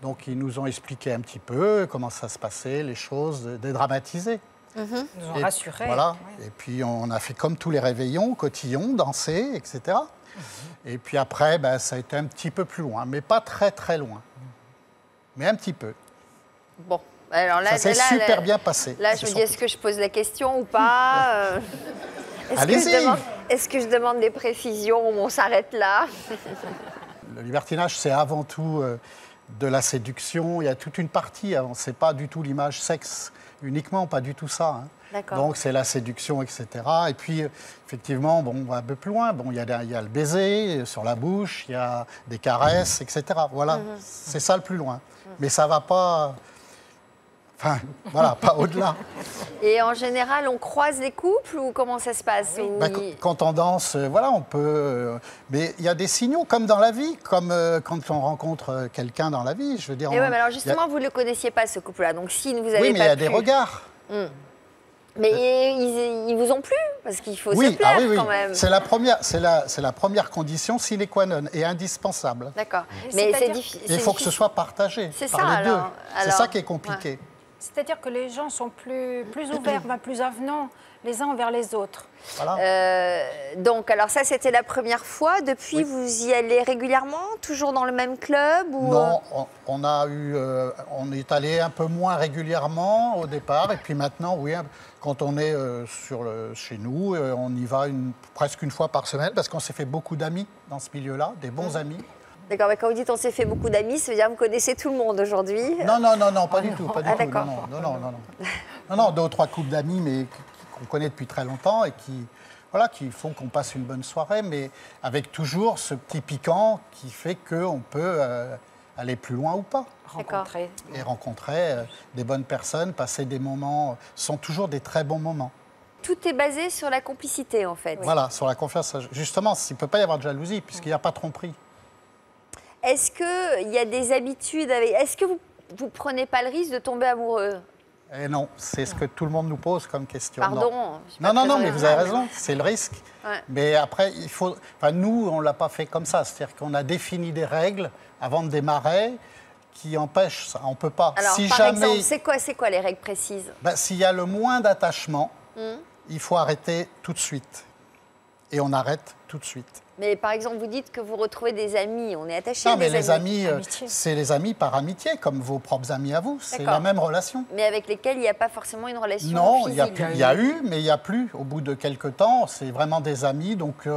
Donc ils nous ont expliqué un petit peu comment ça se passait, les choses, dédramatiser. Ils nous ont rassurés. Voilà. Oui. Et puis on a fait comme tous les réveillons, cotillon, danser, etc. Et puis après, ça a été un petit peu plus loin, mais pas très très loin. Mais un petit peu. Bon, alors là, ça s'est super bien passé. Là, je me dis, est-ce que je pose la question ou pas? Allez-y. Est-ce que je demande des précisions ou on s'arrête là? Le libertinage, c'est avant tout de la séduction. Il y a toute une partie avant. C'est pas du tout l'image sexe uniquement, pas du tout ça. Hein. Donc c'est la séduction, etc. Et puis effectivement, bon, on va un peu plus loin. Bon, il y a le baiser sur la bouche, il y a des caresses, etc. Voilà, c'est ça le plus loin. Mais ça va pas. Enfin, voilà, pas au-delà. Et en général, on croise les couples ou comment ça se passe? Quand on danse, voilà, on peut. Mais il y a des signaux, comme dans la vie, comme quand on rencontre quelqu'un dans la vie. Je veux dire. Et ouais, mais alors justement, vous ne le connaissiez pas, ce couple-là. Donc si ne vous avez pas. Oui, mais il y a des regards. Mais ils vous ont plu? Parce qu'il faut se plaire quand même. C'est la première condition sine qua non et indispensable. D'accord. Mais c'est difficile. Il faut que ce soit partagé par les deux. C'est ça qui est compliqué. Ouais. C'est-à-dire que les gens sont plus ouverts, plus avenants les uns envers les autres. Voilà. Donc, alors ça, c'était la première fois. Depuis, vous y allez régulièrement? Toujours dans le même club ou... Non, on est allé un peu moins régulièrement au départ. Et puis maintenant, oui, quand on est chez nous, on y va presque une fois par semaine parce qu'on s'est fait beaucoup d'amis dans ce milieu-là, des bons amis. D'accord, mais quand vous dites on s'est fait beaucoup d'amis, ça veut dire que vous connaissez tout le monde aujourd'hui? Non, pas du tout. D'accord. Non, 2 ou 3 couples d'amis, mais qu'on connaît depuis très longtemps et qui font qu'on passe une bonne soirée, mais avec toujours ce petit piquant qui fait qu'on peut aller plus loin ou pas. Rencontrer des bonnes personnes, passer des moments, sont toujours des très bons moments. Tout est basé sur la complicité, en fait. Voilà, sur la confiance. Justement, il ne peut pas y avoir de jalousie, puisqu'il n'y a pas de tromperie. Est-ce qu'il y a des habitudes Est-ce que vous ne prenez pas le risque de tomber amoureux? Non, c'est ce que tout le monde nous pose comme question. Pardon. Non, mais vous avez raison, c'est le risque. Ouais. Mais après, nous, on ne l'a pas fait comme ça. C'est-à-dire qu'on a défini des règles avant de démarrer qui empêchent ça. On ne peut pas. Alors, si par jamais, exemple, c'est quoi les règles précises? S'il y a le moins d'attachement, il faut arrêter tout de suite. Et on arrête tout de suite. Mais par exemple, vous dites que vous retrouvez des amis, on est attaché à des les amis, amitié. C'est les amis par amitié, comme vos propres amis à vous. C'est la même relation. Mais avec lesquels il n'y a pas forcément une relation non, physique. Il y a eu, mais il n'y a plus. Au bout de quelques temps, c'est vraiment des amis, donc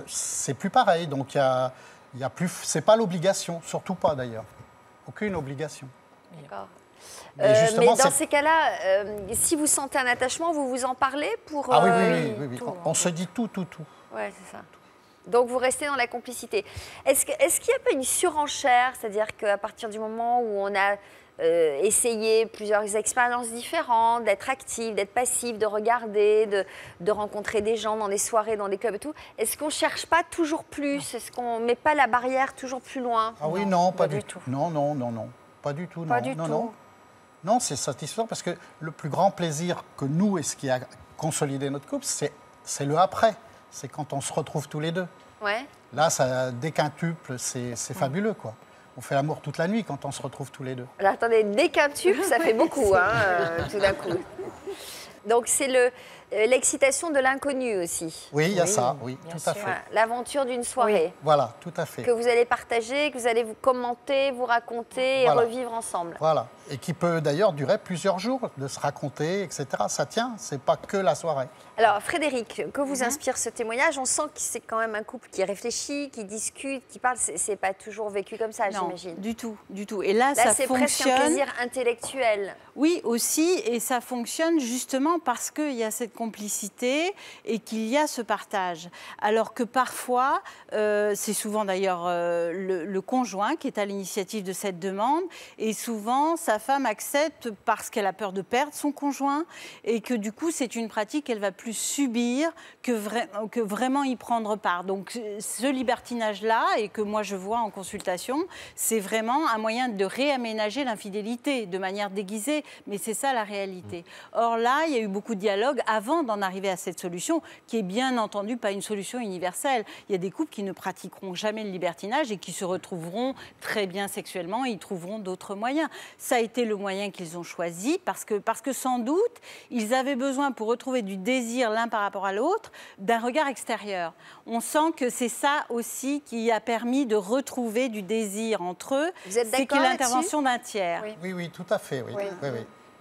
c'est plus pareil. Donc il y a plus. C'est pas l'obligation, surtout pas d'ailleurs. Aucune obligation. D'accord. Mais dans ces cas-là, si vous sentez un attachement, vous vous en parlez pour... Ah oui. On se dit tout. Ouais, c'est ça. Donc vous restez dans la complicité. Est-ce qu'il n'y a pas une surenchère? C'est-à-dire qu'à partir du moment où on a essayé plusieurs expériences différentes, d'être actif, d'être passif, de regarder, de rencontrer des gens dans des soirées, dans des clubs et tout, est-ce qu'on ne cherche pas toujours plus? Est-ce qu'on ne met pas la barrière toujours plus loin? Ah oui, non, pas du tout. Non. Pas du tout. Non, c'est satisfaisant parce que le plus grand plaisir que nous et ce qui a consolidé notre couple, c'est le après. C'est quand on se retrouve tous les deux. Ouais. Là, ça déquintuple, c'est fabuleux, quoi. On fait l'amour toute la nuit quand on se retrouve tous les deux. Alors attendez, déquintuple, ça fait beaucoup, tout d'un coup. Donc c'est l'excitation de l'inconnu aussi. Oui, il y a ça, oui, tout à fait. Voilà, l'aventure d'une soirée. Voilà, tout à fait. Que vous allez partager, que vous allez vous commenter, vous raconter et revivre ensemble. Voilà, et qui peut d'ailleurs durer plusieurs jours, de se raconter, etc. Ça tient, c'est pas que la soirée. Alors Frédéric, que vous inspire ce témoignage? On sent que c'est quand même un couple qui réfléchit, qui discute, qui parle. C'est pas toujours vécu comme ça, j'imagine. Du tout, du tout. Et là ça c'est fonctionne. presque un plaisir intellectuel. Oui, aussi, et ça fonctionne justement parce qu'il y a cette complicité et qu'il y a ce partage. Alors que parfois, c'est souvent d'ailleurs le conjoint qui est à l'initiative de cette demande, et souvent sa femme accepte parce qu'elle a peur de perdre son conjoint, et que du coup c'est une pratique qu'elle va plus subir que vraiment y prendre part. Donc ce libertinage-là, et que moi je vois en consultation, c'est vraiment un moyen de réaménager l'infidélité de manière déguisée, mais c'est ça la réalité. Or là, il y a eu beaucoup de dialogues avant d'en arriver à cette solution, qui est bien entendu pas une solution universelle. Il y a des couples qui ne pratiqueront jamais le libertinage et qui se retrouveront très bien sexuellement et ils trouveront d'autres moyens. Ça a été le moyen qu'ils ont choisi parce que sans doute, ils avaient besoin, pour retrouver du désir l'un par rapport à l'autre, d'un regard extérieur. On sent que c'est ça aussi qui a permis de retrouver du désir entre eux. Vous êtes d'accord c'est l'intervention d'un tiers. Oui, tout à fait, oui.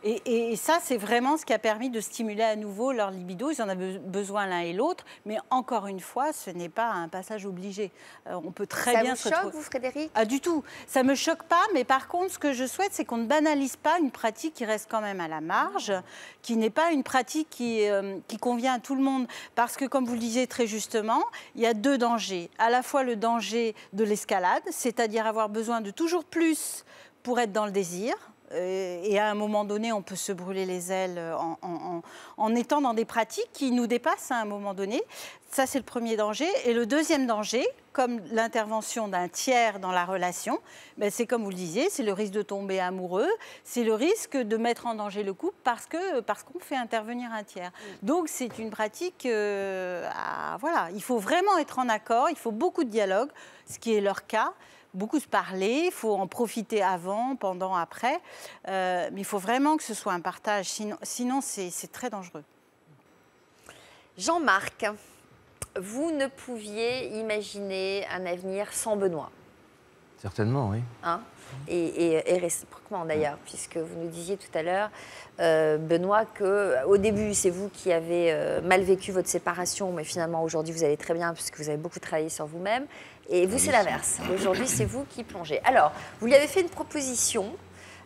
Et ça, c'est vraiment ce qui a permis de stimuler à nouveau leur libido. Ils en avaient besoin l'un et l'autre. Mais encore une fois, ce n'est pas un passage obligé. On peut très bien se retrouver. Ça vous choque, vous, Frédéric? Ah, du tout. Ça ne me choque pas. Mais par contre, ce que je souhaite, c'est qu'on ne banalise pas une pratique qui reste quand même à la marge, qui n'est pas une pratique qui convient à tout le monde. Parce que, comme vous le disiez très justement, il y a deux dangers. À la fois le danger de l'escalade, c'est-à-dire avoir besoin de toujours plus pour être dans le désir. Et à un moment donné, on peut se brûler les ailes en étant dans des pratiques qui nous dépassent à un moment donné. Ça, c'est le premier danger. Et le deuxième danger, comme l'intervention d'un tiers dans la relation, ben c'est comme vous le disiez, c'est le risque de tomber amoureux, c'est le risque de mettre en danger le couple parce qu'on fait intervenir un tiers. Donc, c'est une pratique, voilà, il faut vraiment être en accord, il faut beaucoup de dialogue, ce qui est leur cas. Beaucoup se parler, il faut en profiter avant, pendant, après. Mais il faut vraiment que ce soit un partage, sinon c'est très dangereux. Jean-Marc, vous ne pouviez imaginer un avenir sans Benoît? Certainement, oui. Hein? Et réciproquement d'ailleurs, puisque vous nous disiez tout à l'heure, Benoît, qu'au début, c'est vous qui avez mal vécu votre séparation, mais finalement, aujourd'hui, vous allez très bien, puisque vous avez beaucoup travaillé sur vous-même. Et vous, c'est l'inverse. Aujourd'hui, c'est vous qui plongez. Alors, vous lui avez fait une proposition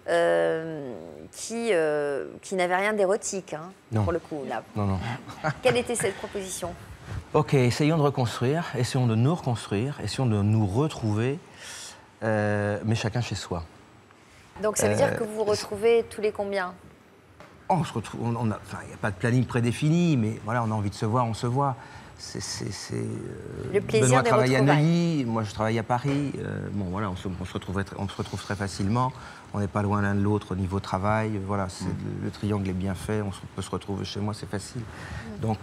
qui n'avait rien d'érotique, hein, pour le coup. Là. Non. Quelle était cette proposition? Ok, essayons de reconstruire, essayons de nous reconstruire, essayons de nous retrouver, mais chacun chez soi. Donc, ça veut dire que vous vous retrouvez tous les combien? On se retrouve, il n'y a pas de planning prédéfini, mais voilà, on a envie de se voir, on se voit. Le plaisir Benoît de travaille à retrouvailles. Neuilly, moi je travaille à Paris. Bon voilà, on se retrouve très facilement. On n'est pas loin l'un de l'autre au niveau travail. Voilà, le triangle est bien fait. On peut se retrouver chez moi, c'est facile. Donc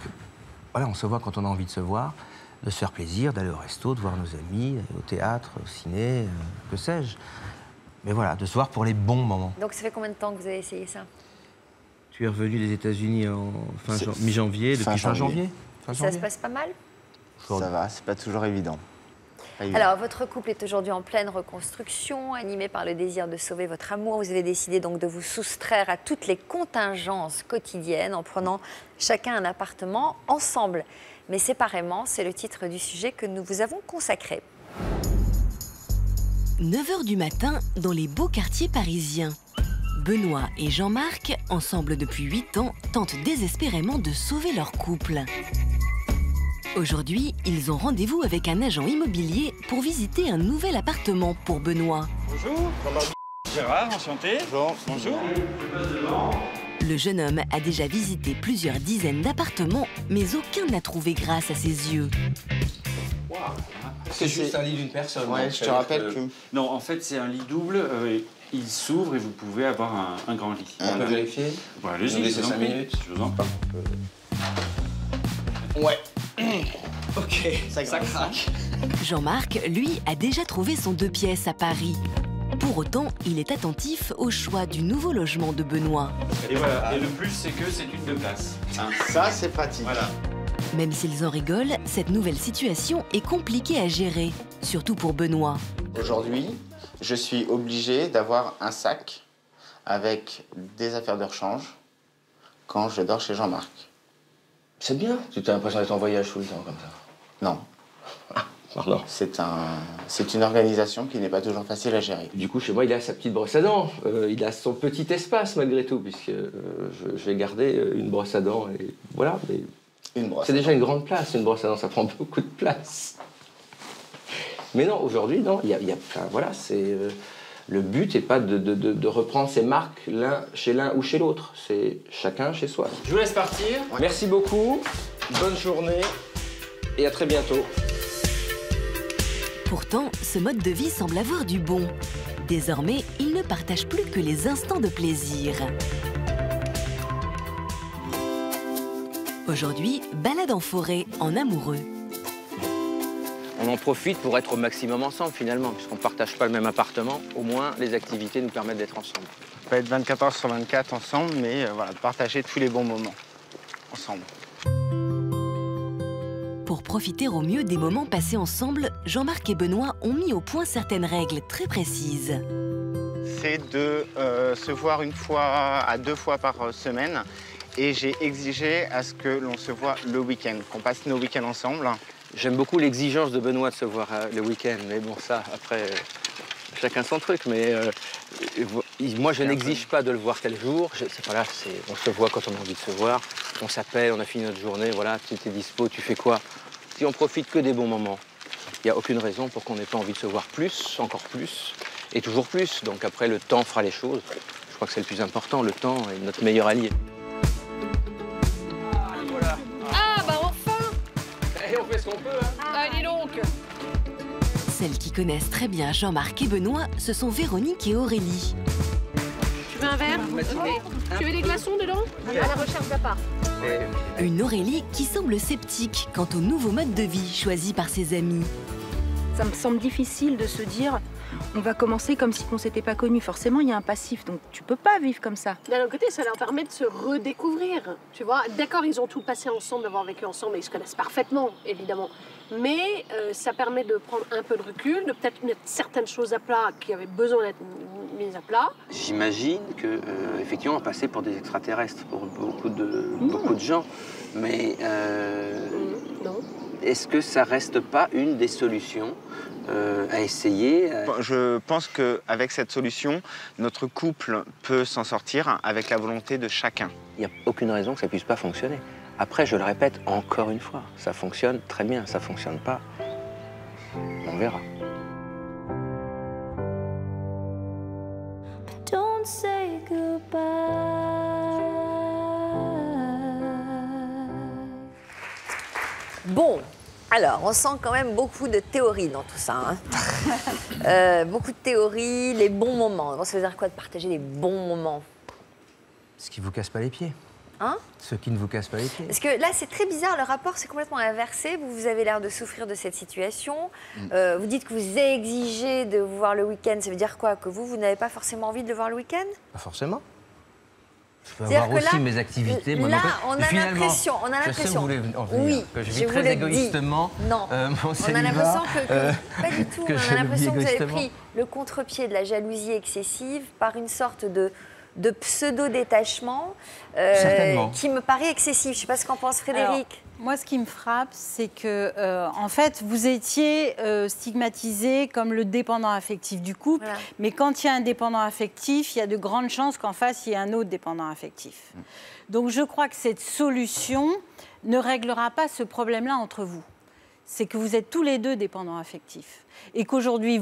voilà, on se voit quand on a envie de se voir, de se faire plaisir, d'aller au resto, de voir nos amis, au théâtre, au ciné, que sais-je. Mais voilà, de se voir pour les bons moments. Donc ça fait combien de temps que vous avez essayé ça? Tu es revenu des États-Unis en mi-janvier, depuis fin janvier. Ça se passe pas mal? Ça va, c'est pas toujours évident. Alors, votre couple est aujourd'hui en pleine reconstruction, animé par le désir de sauver votre amour. Vous avez décidé donc de vous soustraire à toutes les contingences quotidiennes en prenant chacun un appartement ensemble. Mais séparément, c'est le titre du sujet que nous vous avons consacré. 9h du matin dans les beaux quartiers parisiens. Benoît et Jean-Marc, ensemble depuis 8 ans, tentent désespérément de sauver leur couple. Aujourd'hui, ils ont rendez-vous avec un agent immobilier pour visiter un nouvel appartement pour Benoît. Bonjour, Gérard, enchanté. Bonjour. Le jeune homme a déjà visité plusieurs dizaines d'appartements, mais aucun n'a trouvé grâce à ses yeux. Wow. C'est juste un lit d'une personne. Ouais, je te rappelle que... Non, en fait, c'est un lit double. Il s'ouvre et vous pouvez avoir un grand lit. On peut vérifier? Ouais, allez-y, laissez 5 minutes. Je vous en prie. Ouais. Ok, ça craque. Jean-Marc, lui, a déjà trouvé son 2 pièces à Paris. Pour autant, il est attentif au choix du nouveau logement de Benoît. Et voilà, et le plus, c'est que c'est une 2 places. Hein. Ça, c'est pratique. Voilà. Même s'ils en rigolent, cette nouvelle situation est compliquée à gérer, surtout pour Benoît. Aujourd'hui, je suis obligé d'avoir un sac avec des affaires de rechange quand je dors chez Jean-Marc. C'est bien. Tu t'as l'impression d'être en voyage tout le temps comme ça. Non. Pardon. C'est une organisation qui n'est pas toujours facile à gérer. Du coup, chez moi, il a sa petite brosse à dents. Il a son petit espace, malgré tout, puisque je vais garder une brosse à dents. Et voilà. Mais c'est déjà une grande place, une brosse à dents. Ça prend beaucoup de place. Mais non, aujourd'hui, non. Enfin, voilà, c'est... le but n'est pas de reprendre ses marques chez l'un ou chez l'autre. C'est chacun chez soi. Je vous laisse partir. Ouais. Merci beaucoup. Bonne journée. Et à très bientôt. Pourtant, ce mode de vie semble avoir du bon. Désormais, il ne partage plus que les instants de plaisir. Aujourd'hui, balade en forêt, en amoureux. On en profite pour être au maximum ensemble, finalement, puisqu'on ne partage pas le même appartement. Au moins, les activités nous permettent d'être ensemble. On peut être 24 heures sur 24 ensemble, mais voilà, partager tous les bons moments ensemble. Pour profiter au mieux des moments passés ensemble, Jean-Marc et Benoît ont mis au point certaines règles très précises. C'est de se voir 1 fois à 2 fois par semaine. Et j'ai exigé à ce que l'on se voit le week-end, qu'on passe nos week-ends ensemble. J'aime beaucoup l'exigence de Benoît de se voir le week-end, mais bon, ça, après, chacun son truc. Mais moi, je n'exige pas de le voir tel jour. Voilà, on se voit quand on a envie de se voir. On s'appelle, on a fini notre journée, voilà, tu es dispo, tu fais quoi? Si on profite que des bons moments, il n'y a aucune raison pour qu'on n'ait pas envie de se voir plus, encore plus, et toujours plus. Donc après, le temps fera les choses. Je crois que c'est le plus important, le temps est notre meilleur allié. Ah, bah enfin! Et on fait ce qu'on peut, hein. Allez donc! Celles qui connaissent très bien Jean-Marc et Benoît, ce sont Véronique et Aurélie. Tu veux un verre? Tu veux des glaçons dedans? À la recherche d'appart. Une Aurélie qui semble sceptique quant au nouveau mode de vie choisi par ses amis. Ça me semble difficile de se dire on va commencer comme si on ne s'était pas connus. Forcément, il y a un passif, donc tu peux pas vivre comme ça. D'un autre côté, ça leur permet de se redécouvrir, tu vois. D'accord, ils ont tout passé ensemble, d'avoir vécu ensemble, et ils se connaissent parfaitement, évidemment. Mais ça permet de prendre un peu de recul, de peut-être mettre certaines choses à plat qui avaient besoin d'être mises à plat. J'imagine que effectivement, on passait pour des extraterrestres pour beaucoup de gens, mais non. Est-ce que ça reste pas une des solutions à essayer? Je pense qu'avec cette solution, notre couple peut s'en sortir avec la volonté de chacun. Il n'y a aucune raison que ça puisse pas fonctionner. Après, je le répète encore une fois, ça fonctionne très bien, ça fonctionne pas, on verra. Don't say goodbye. Bon, alors, on sent quand même beaucoup de théories dans tout ça. Hein. Beaucoup de théories, les bons moments. Ça veut dire quoi de partager les bons moments? Ce qui vous casse pas les pieds. Hein? Ce qui ne vous casse pas les pieds. Parce que là, c'est très bizarre, le rapport c'est complètement inversé. Vous avez l'air de souffrir de cette situation. Vous dites que vous exigez de vous voir le week-end. Ça veut dire quoi? Que vous n'avez pas forcément envie de le voir le week-end? Pas forcément. Je peux avoir aussi mes activités. Là, on a l'impression, je sais où vous voulez en venir, oui, que je vis très égoïstement mon célibat. On a l'impression pas du tout. On a l'impression que vous avez pris le contre-pied de la jalousie excessive par une sorte de pseudo-détachement qui me paraît excessif. Je ne sais pas ce qu'en pense Frédéric. Alors, moi, ce qui me frappe, c'est que, en fait, vous étiez stigmatisé comme le dépendant affectif du couple, voilà. Mais quand il y a un dépendant affectif, il y a de grandes chances qu'en face, il y ait un autre dépendant affectif. Donc, je crois que cette solution ne réglera pas ce problème-là entre vous. C'est que vous êtes tous les deux dépendants affectifs. Et qu'aujourd'hui,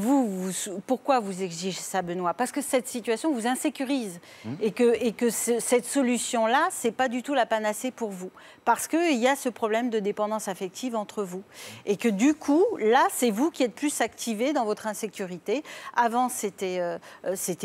pourquoi vous exigez ça, Benoît? Parce que cette situation vous insécurise. Et que cette solution-là, ce n'est pas du tout la panacée pour vous. Parce qu'il y a ce problème de dépendance affective entre vous. Et que du coup, là, c'est vous qui êtes plus activé dans votre insécurité. Avant, c'était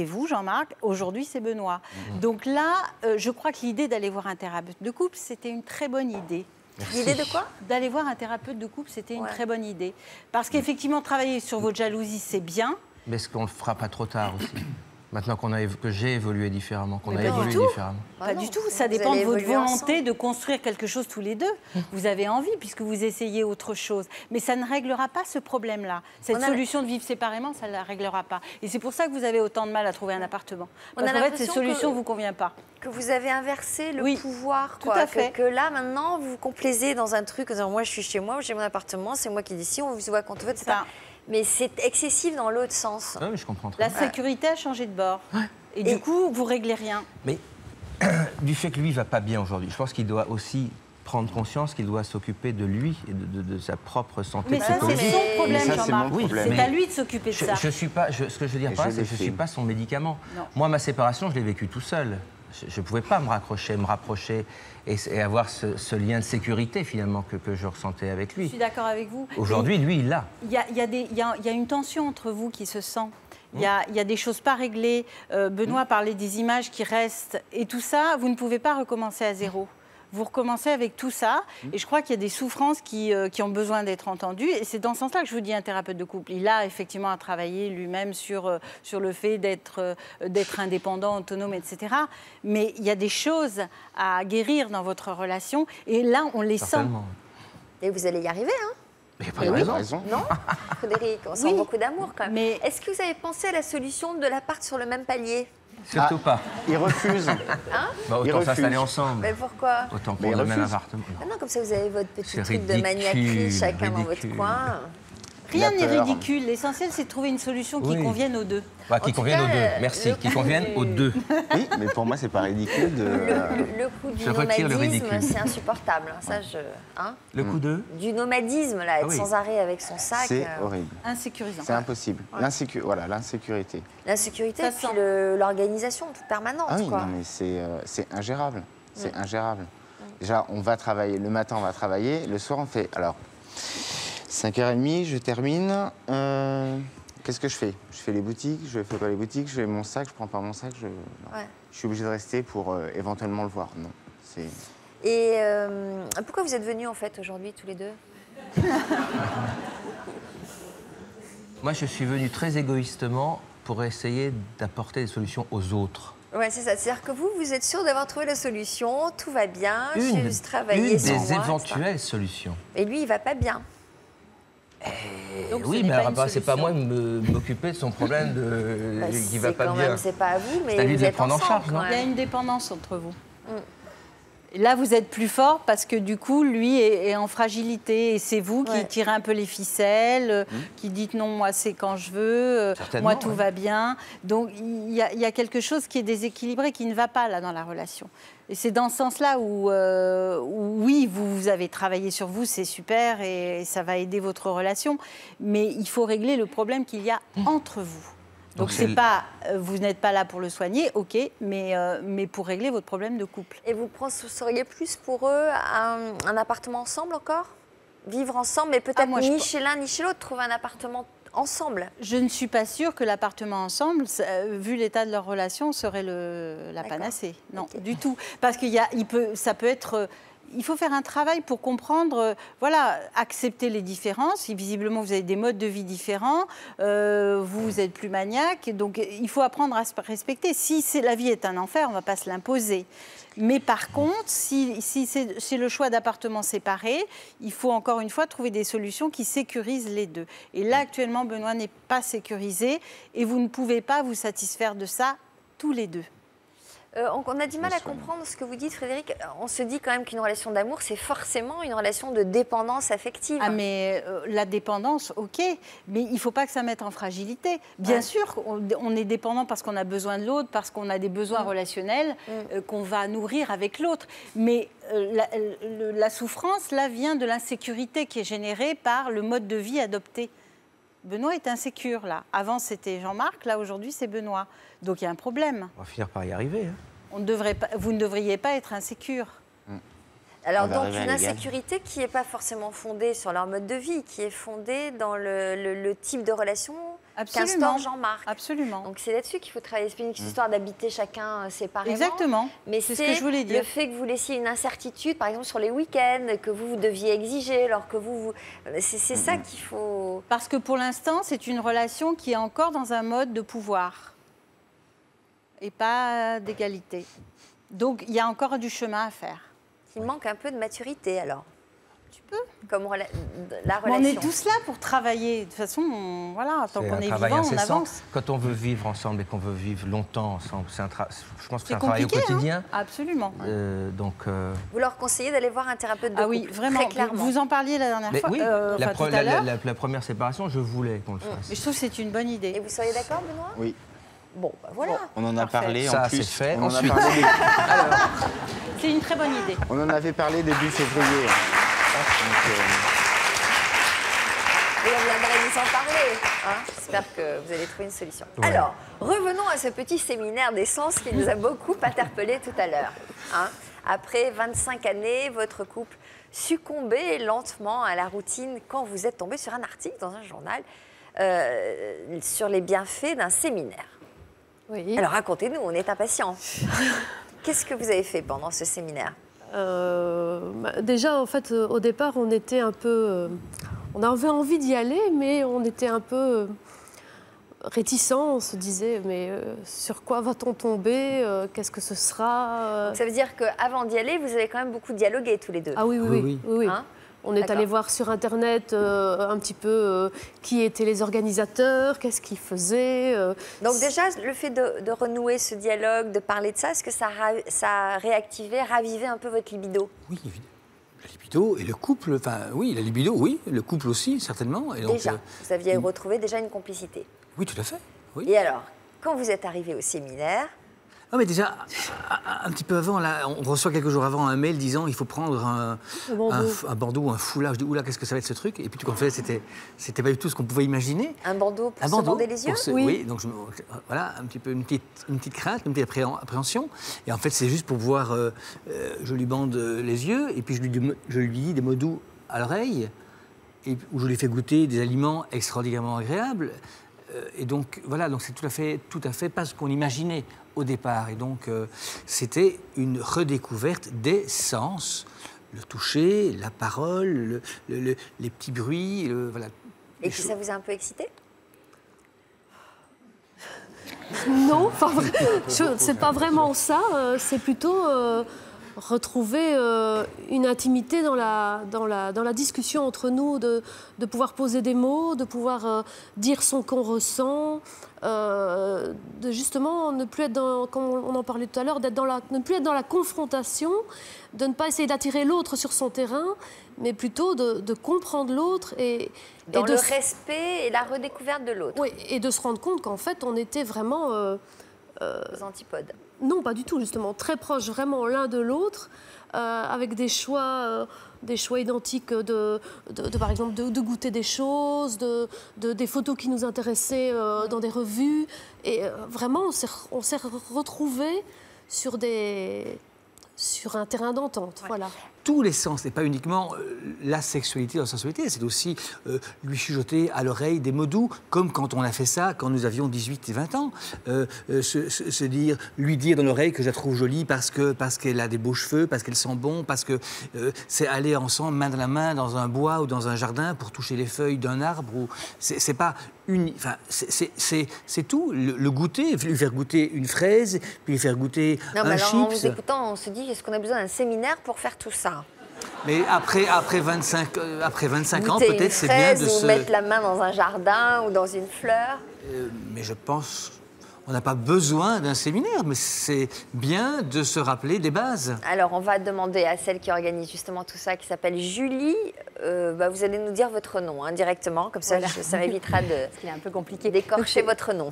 vous, Jean-Marc. Aujourd'hui, c'est Benoît. Donc là, je crois que l'idée d'aller voir un thérapeute de couple, c'était une très bonne idée. L'idée de quoi? D'aller voir un thérapeute de couple, c'était une très bonne idée. Parce qu'effectivement, travailler sur votre jalousie, c'est bien, Mais est-ce qu'on le fera pas trop tard aussi? Maintenant que j'ai évolué différemment, qu'on a évolué différemment. Pas du tout. Ça dépend de votre volonté de construire quelque chose tous les deux. Vous avez envie, puisque vous essayez autre chose. Mais ça ne réglera pas ce problème-là. Cette solution de vivre séparément, ça ne la réglera pas. Et c'est pour ça que vous avez autant de mal à trouver un appartement. Parce qu'en fait, cette solution ne vous convient pas. Que vous avez inversé le pouvoir. Tout à fait. Que là, maintenant, vous vous complaisez dans un truc en disant, moi, je suis chez moi, j'ai mon appartement, c'est moi qui décide, on se voit quand on veut, etc. Mais c'est excessif dans l'autre sens. Oui, mais je comprends très bien. La sécurité a changé de bord. Et du coup, vous réglez rien. Mais du fait que lui ne va pas bien aujourd'hui, je pense qu'il doit aussi prendre conscience qu'il doit s'occuper de lui et de sa propre santé psychologique. Mais ça, c'est son problème, Jean-Marc. Oui, c'est à lui de s'occuper de ça. Ce que je veux dire par là, c'est que je ne suis pas son médicament. Non. Moi, ma séparation, je l'ai vécue tout seul. Je ne pouvais pas me rapprocher et avoir ce lien de sécurité, finalement, que je ressentais avec lui. Je suis d'accord avec vous. Aujourd'hui, lui, il l'a. Il y a une tension entre vous qui se sent. Il y a des choses pas réglées. Benoît parlait des images qui restent. Et tout ça, vous ne pouvez pas recommencer à zéro. Vous recommencez avec tout ça. Et je crois qu'il y a des souffrances qui ont besoin d'être entendues. Et c'est dans ce sens-là que je vous dis un thérapeute de couple. Il a effectivement à travailler lui-même sur le fait d'être indépendant, autonome, etc. Mais il y a des choses à guérir dans votre relation. Et là, on les sent. Et vous allez y arriver, hein? Mais pas de raison. Non, Frédéric, on sent beaucoup d'amour quand même. Mais est-ce que vous avez pensé à la solution de l'appart sur le même palier? Surtout pas. Il refuse. Autant s'installer ensemble. Mais pourquoi? Autant prendre le même appartement. Non, comme ça vous avez votre petit truc de maniaquerie chacun dans votre coin. Rien n'est ridicule. L'essentiel, c'est de trouver une solution qui convienne aux deux. Qui convienne aux deux, merci. Qui convienne aux deux. Oui, mais pour moi, c'est pas ridicule de... Le coup du nomadisme, c'est insupportable. Ça, le coup du nomadisme, là, être sans arrêt avec son sac. C'est horrible. Insécurisant. C'est impossible. Voilà, l'insécurité. L'insécurité et puis l'organisation toute permanente. Ah oui, quoi. non, mais c'est ingérable. C'est ingérable. Déjà, on va travailler. Le matin, on va travailler. Le soir, on fait... Alors, 5h30, je termine. Qu'est-ce que je fais? Je fais les boutiques, je fais pas les boutiques, je fais mon sac, je prends pas mon sac, je suis obligée de rester pour éventuellement le voir. Non, Et pourquoi vous êtes venus en fait aujourd'hui tous les deux? Moi, je suis venu très égoïstement pour essayer d'apporter des solutions aux autres. Ouais, c'est ça. C'est-à-dire que vous êtes sûr d'avoir trouvé la solution, tout va bien, j'ai juste travaillé sans moi. Une des éventuelles solutions. Et lui, il va pas bien. Donc, oui, mais c'est pas moi de m'occuper de son problème qui va pas bien. C'est pas à vous, mais c'est à lui vous de le êtes prendre en charge, non? Il y a une dépendance entre vous. Et là, vous êtes plus fort parce que du coup, lui est en fragilité et c'est vous qui tirez un peu les ficelles, qui dites non, moi c'est quand je veux, moi tout va bien. Donc il y a quelque chose qui est déséquilibré, qui ne va pas là dans la relation. Et c'est dans ce sens-là où oui, vous avez travaillé sur vous, c'est super et ça va aider votre relation, mais il faut régler le problème qu'il y a entre vous. Donc c'est pas, vous n'êtes pas là pour le soigner, ok, mais pour régler votre problème de couple. Et vous seriez plus pour eux un appartement ensemble encore? Vivre ensemble, mais peut-être ni chez l'un ni chez l'autre, trouver un appartement ensemble? Je ne suis pas sûre que l'appartement ensemble, vu l'état de leur relation, serait la panacée. Non, du tout. Parce que ça peut être... Il faut faire un travail pour comprendre, accepter les différences. Si visiblement vous avez des modes de vie différents, vous êtes plus maniaque, donc il faut apprendre à se respecter. Si la vie est un enfer, on ne va pas se l'imposer. Mais par contre, si c'est le choix d'appartements séparés, il faut encore une fois trouver des solutions qui sécurisent les deux. Et là, actuellement, Benoît n'est pas sécurisé et vous ne pouvez pas vous satisfaire de ça tous les deux. On a du mal à comprendre ce que vous dites, Frédéric. On se dit quand même qu'une relation d'amour, c'est forcément une relation de dépendance affective. Ah, mais la dépendance, ok, mais il ne faut pas que ça mette en fragilité. Bien sûr, on est dépendant parce qu'on a besoin de l'autre, parce qu'on a des besoins relationnels qu'on va nourrir avec l'autre. Mais la souffrance, là, vient de l'insécurité qui est générée par le mode de vie adopté. Benoît est insécure, là. Avant, c'était Jean-Marc, là, aujourd'hui, c'est Benoît. Donc, il y a un problème. On va finir par y arriver. Hein. Vous ne devriez pas être insécure. Alors, donc, une insécurité qui n'est pas forcément fondée sur leur mode de vie, qui est fondée dans le type de relation qu'instaure Jean-Marc. Absolument. Donc c'est là-dessus qu'il faut travailler. C'est une histoire d'habiter chacun séparément. Exactement. Mais c'est ce que je voulais dire. Le fait que vous laissiez une incertitude, par exemple sur les week-ends, que vous deviez exiger, alors que c'est ça qu'il faut. Parce que pour l'instant, c'est une relation qui est encore dans un mode de pouvoir et pas d'égalité. Donc il y a encore du chemin à faire. Il manque un peu de maturité alors. Tu peux. Comme la relation. Mais on est tous là pour travailler. De toute façon, voilà, tant qu'on est vivant, on avance. Quand on veut vivre ensemble et qu'on veut vivre longtemps ensemble, je pense que c'est un travail au quotidien. Hein, absolument. Vous leur conseillez d'aller voir un thérapeute de couple. Oui, vraiment. Très clairement. Vous en parliez la dernière fois. Oui, tout à l'heure. La première séparation, je voulais qu'on le fasse. Mais je trouve que c'est une bonne idée. Et vous seriez d'accord, Benoît? Oui. Bon, voilà. On en a parlé ça, en plus. c'est fait. On en a parlé c'est une très bonne idée. On en avait parlé début février. Et on viendrait nous en parler. Hein. J'espère que vous allez trouver une solution. Ouais. Alors, revenons à ce petit séminaire d'essence qui nous a beaucoup interpellés tout à l'heure. Hein. Après 25 années, votre couple succombait lentement à la routine quand vous êtes tombé sur un article dans un journal sur les bienfaits d'un séminaire. Oui. Alors, racontez-nous, on est impatients. Qu'est-ce que vous avez fait pendant ce séminaire? Déjà, en fait, au départ, on était un peu... on avait envie d'y aller, mais on était un peu réticents. On se disait, mais sur quoi va-t-on tomber? Qu'est-ce que ce sera? Ça veut dire qu'avant d'y aller, vous avez quand même beaucoup dialogué tous les deux. Ah oui. Hein? On est allé voir sur Internet un petit peu qui étaient les organisateurs, qu'est-ce qu'ils faisaient. Donc déjà, le fait de renouer ce dialogue, de parler de ça, est-ce que ça a réactivé, ravivé un peu votre libido? Oui, évidemment. La libido et le couple, enfin oui, la libido, oui, le couple aussi, certainement. Et donc, déjà, vous aviez retrouvé déjà une complicité? Oui, tout à fait. Oui. Et alors, quand vous êtes arrivé au séminaire... Ah mais déjà, un petit peu avant, là, on reçoit quelques jours avant un mail disant il faut prendre un bandeau ou un foulard. Je dis oula, qu'est-ce que ça va être ce truc? Et puis tout en fait, c'était pas du tout ce qu'on pouvait imaginer. Un bandeau pour se bander les yeux? Oui, donc voilà, un petit peu une petite crainte, une petite appréhension. Et en fait, c'est juste pour pouvoir, je lui bande les yeux et puis je lui dis des mots doux à l'oreille, où je lui fais goûter des aliments extraordinairement agréables. Et donc voilà, donc c'est tout à fait pas ce qu'on imaginait au départ. Et donc c'était une redécouverte des sens, le toucher, la parole, les petits bruits, voilà. Et puis ça vous a un peu excité? Non, c'est pas vraiment ça. C'est plutôt retrouver une intimité dans la discussion entre nous, de pouvoir poser des mots, de pouvoir dire ce qu'on ressent, de justement ne plus être dans, comme on en parlait tout à l'heure, ne plus être dans la confrontation, de ne pas essayer d'attirer l'autre sur son terrain, mais plutôt de comprendre l'autre et dans le respect et la redécouverte de l'autre. Oui, et de se rendre compte qu'en fait, on était vraiment... aux antipodes. Non, pas du tout, justement. Très proches vraiment l'un de l'autre, avec des choix identiques par exemple, de goûter des choses, des photos qui nous intéressaient dans des revues. Et vraiment, on s'est retrouvés sur un terrain d'entente. Ouais. Voilà. Tous les sens, et pas uniquement la sexualité dans la sensualité, c'est aussi lui chuchoter à l'oreille des mots doux, comme quand on a fait ça quand nous avions 18 et 20 ans. Lui dire dans l'oreille que je la trouve jolie parce qu'elle a des beaux cheveux, parce qu'elle sent bon, parce que c'est aller ensemble main dans la main dans un bois ou dans un jardin pour toucher les feuilles d'un arbre. C'est pas enfin, c'est tout. Le goûter, lui faire goûter une fraise, puis lui faire goûter un chips. En vous écoutant, on se dit, est-ce qu'on a besoin d'un séminaire pour faire tout ça? Mais après 25 ans, peut-être c'est bien de se... mettre la main dans un jardin ou dans une fleur. Mais je pense... On n'a pas besoin d'un séminaire, mais c'est bien de se rappeler des bases. Alors, on va demander à celle qui organise justement tout ça, qui s'appelle Julie. Vous allez nous dire votre nom directement, comme ça, voilà. Ça m'évitera de... Ce qui est un peu compliqué. D'écorcher votre nom.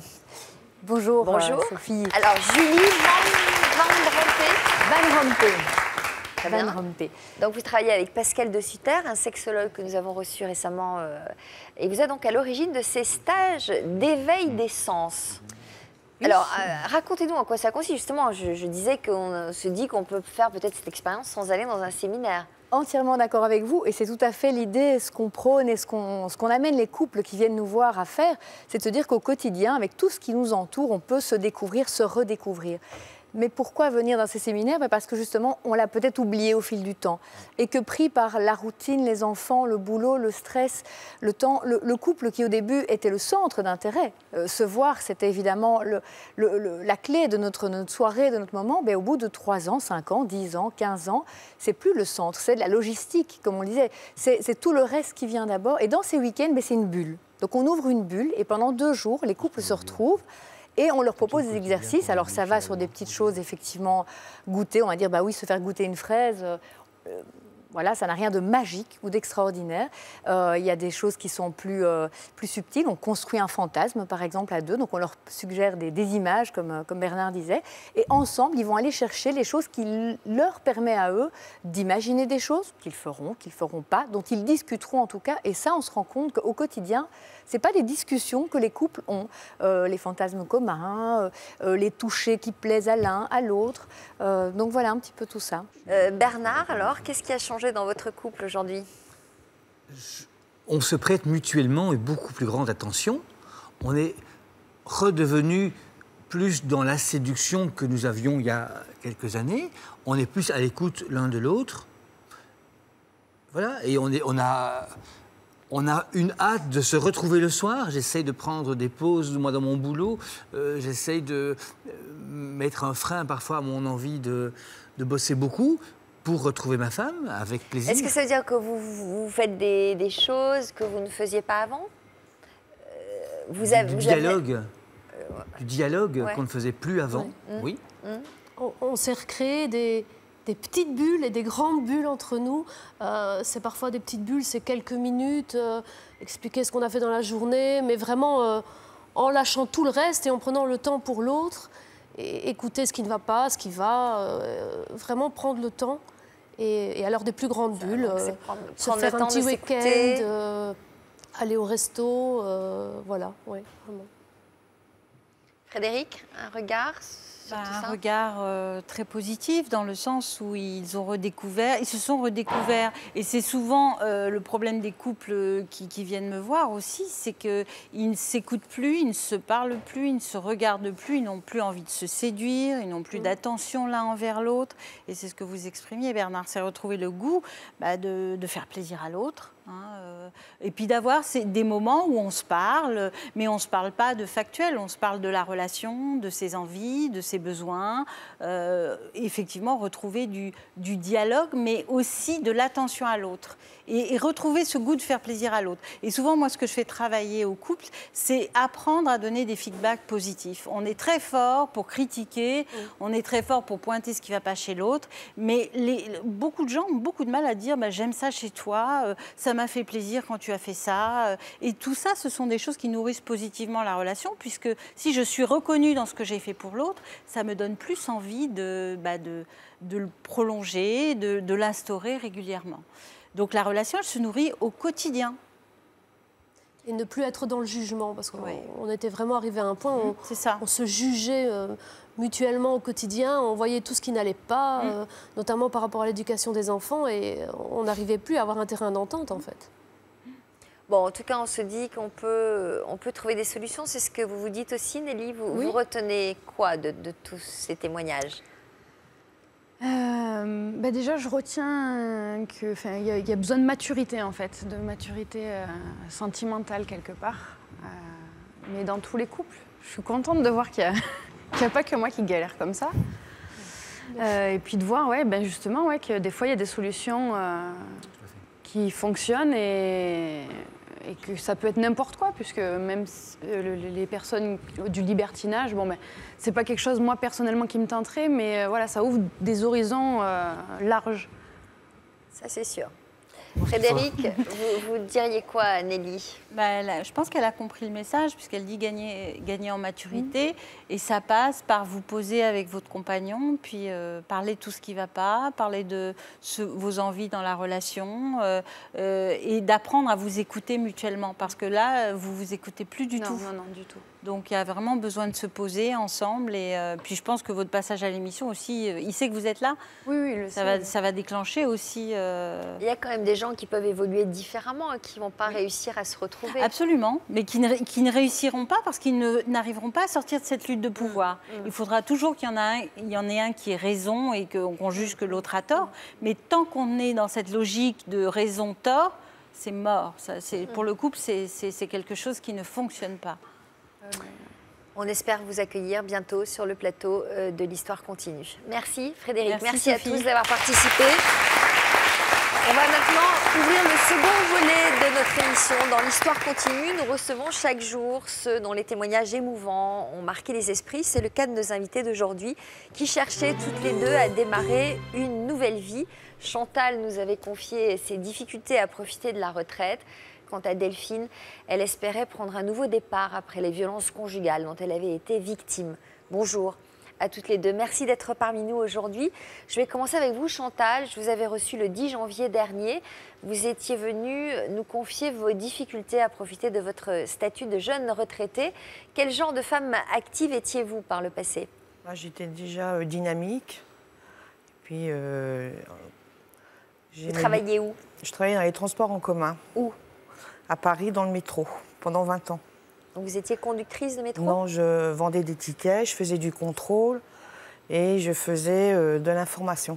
Bonjour, Sophie. Alors, Julie Van Rompe. Donc, vous travaillez avec Pascal De Sutter, un sexologue que nous avons reçu récemment. Et vous êtes donc à l'origine de ces stages d'éveil des sens. Oui. Alors, racontez-nous en quoi ça consiste. Justement, je disais qu'on se dit qu'on peut faire peut-être cette expérience sans aller dans un séminaire. entièrement d'accord avec vous et c'est tout à fait l'idée, ce qu'on prône et ce qu'on amène les couples qui viennent nous voir à faire, c'est de se dire qu'au quotidien, avec tout ce qui nous entoure, on peut se découvrir, se redécouvrir. Mais pourquoi venir dans ces séminaires? Parce que justement, on l'a peut-être oublié au fil du temps. Et que pris par la routine, les enfants, le boulot, le stress, le temps, le couple qui au début était le centre d'intérêt, se voir, c'était évidemment la clé de notre soirée, de notre moment, mais au bout de 3 ans, 5 ans, 10 ans, 15 ans, c'est plus le centre, c'est de la logistique, comme on le disait. C'est tout le reste qui vient d'abord. Et dans ces week-ends, c'est une bulle. Donc on ouvre une bulle et pendant 2 jours, les couples se retrouvent. Et on leur propose des exercices. Alors ça va sur des petites choses, effectivement, goûter. On va dire, bah oui, se faire goûter une fraise, voilà, ça n'a rien de magique ou d'extraordinaire. Il y a des choses qui sont plus subtiles. On construit un fantasme, par exemple, à 2. Donc on leur suggère des images, comme Bernard disait. Et ensemble, ils vont aller chercher les choses qui leur permettent à eux d'imaginer des choses qu'ils feront pas, dont ils discuteront en tout cas. Et ça, on se rend compte qu'au quotidien, ce n'est pas des discussions que les couples ont, les fantasmes communs, les touchés qui plaisent à l'un, à l'autre. Donc voilà un petit peu tout ça. Bernard, alors, qu'est-ce qui a changé dans votre couple aujourd'hui? On se prête mutuellement une beaucoup plus grande attention. On est redevenu plus dans la séduction que nous avions il y a quelques années. On est plus à l'écoute l'un de l'autre. Voilà, et on a une hâte de se retrouver le soir. J'essaye de prendre des pauses, moi, dans mon boulot. J'essaye de mettre un frein parfois à mon envie de bosser beaucoup pour retrouver ma femme avec plaisir. Est-ce que ça veut dire que vous faites des choses que vous ne faisiez pas avant? Du dialogue ouais. qu'on ne faisait plus avant, oui. On s'est recréé des petites bulles et des grandes bulles entre nous. C'est parfois des petites bulles, c'est quelques minutes, expliquer ce qu'on a fait dans la journée, mais vraiment en lâchant tout le reste et en prenant le temps pour l'autre, et écouter ce qui ne va pas, ce qui va, vraiment prendre le temps. Et alors des plus grandes bulles, se faire un petit week-end, aller au resto, voilà, ouais, vraiment. Frédéric, un regard? Un regard très positif dans le sens où ils se sont redécouverts. Et c'est souvent le problème des couples qui viennent me voir aussi, c'est qu'ils ne s'écoutent plus, ils ne se parlent plus, ils ne se regardent plus, ils n'ont plus envie de se séduire, ils n'ont plus d'attention l'un envers l'autre. Et c'est ce que vous exprimiez, Bernard, c'est retrouver le goût de faire plaisir à l'autre. Et puis d'avoir des moments où on se parle, mais on ne se parle pas de factuel, on se parle de la relation, de ses envies, de ses besoins. Effectivement, retrouver du dialogue, mais aussi de l'attention à l'autre. Et retrouver ce goût de faire plaisir à l'autre. Et souvent, moi, ce que je fais travailler au couple, c'est apprendre à donner des feedbacks positifs. On est très fort pour critiquer, on est très fort pour pointer ce qui ne va pas chez l'autre, mais beaucoup de gens ont beaucoup de mal à dire « j'aime ça chez toi, ça m'a fait plaisir quand tu as fait ça ». Et tout ça, ce sont des choses qui nourrissent positivement la relation, puisque si je suis reconnue dans ce que j'ai fait pour l'autre, ça me donne plus envie de le prolonger, de l'instaurer régulièrement. Donc la relation, elle se nourrit au quotidien. Et ne plus être dans le jugement, parce qu'on était vraiment arrivé à un point où on se jugeait mutuellement au quotidien, on voyait tout ce qui n'allait pas, notamment par rapport à l'éducation des enfants, et on n'arrivait plus à avoir un terrain d'entente, en fait. Bon, en tout cas, on se dit qu'on peut trouver des solutions. C'est ce que vous vous dites aussi, Nelly. Vous retenez quoi de tous ces témoignages? Déjà, je retiens qu'il y a besoin de maturité, en fait, de maturité sentimentale quelque part, mais dans tous les couples. Je suis contente de voir qu'il n'y a pas que moi qui galère comme ça. Et puis de voir, justement, que des fois, il y a des solutions qui fonctionnent et que ça peut être n'importe quoi, puisque même les personnes du libertinage, c'est pas quelque chose, moi, personnellement, qui me tenterait, mais voilà, ça ouvre des horizons larges. Ça, c'est sûr. Frédéric, vous diriez quoi à Nelly? Je pense qu'elle a compris le message, puisqu'elle dit gagner en maturité. Et ça passe par vous poser avec votre compagnon, puis parler de tout ce qui ne va pas, parler de vos envies dans la relation, et d'apprendre à vous écouter mutuellement. Parce que là, vous ne vous écoutez plus du tout. Non, du tout. Donc il y a vraiment besoin de se poser ensemble. Et puis je pense que votre passage à l'émission aussi, il sait que vous êtes là. Oui, il le sait. Ça va déclencher aussi... Il y a quand même des gens qui peuvent évoluer différemment, qui ne vont pas réussir à se retrouver. Absolument, mais qui ne réussiront pas parce qu'ils n'arriveront pas à sortir de cette lutte de pouvoir. Il faudra toujours qu'il y en ait un qui ait raison et qu'on juge que l'autre a tort. Mais tant qu'on est dans cette logique de raison-tort, c'est mort. Pour le couple, c'est quelque chose qui ne fonctionne pas. On espère vous accueillir bientôt sur le plateau de l'Histoire continue. Merci Frédéric, merci à Sophie. tous d'avoir participé. On va maintenant ouvrir le second volet de notre émission. Dans l'Histoire continue, nous recevons chaque jour ceux dont les témoignages émouvants ont marqué les esprits. C'est le cas de nos invités d'aujourd'hui qui cherchaient toutes les deux à démarrer une nouvelle vie. Chantal nous avait confié ses difficultés à profiter de la retraite. Quant à Delphine, elle espérait prendre un nouveau départ après les violences conjugales dont elle avait été victime. Bonjour à toutes les deux. Merci d'être parmi nous aujourd'hui. Je vais commencer avec vous, Chantal. Je vous avais reçu le 10 janvier dernier. Vous étiez venue nous confier vos difficultés à profiter de votre statut de jeune retraitée. Quel genre de femme active étiez-vous par le passé? J'étais déjà dynamique. Puis, vous travailliez où? Je travaillais dans les transports en commun. Où? À Paris, dans le métro, pendant 20 ans. Donc vous étiez conductrice de métro? Non, je vendais des tickets, je faisais du contrôle et je faisais de l'information.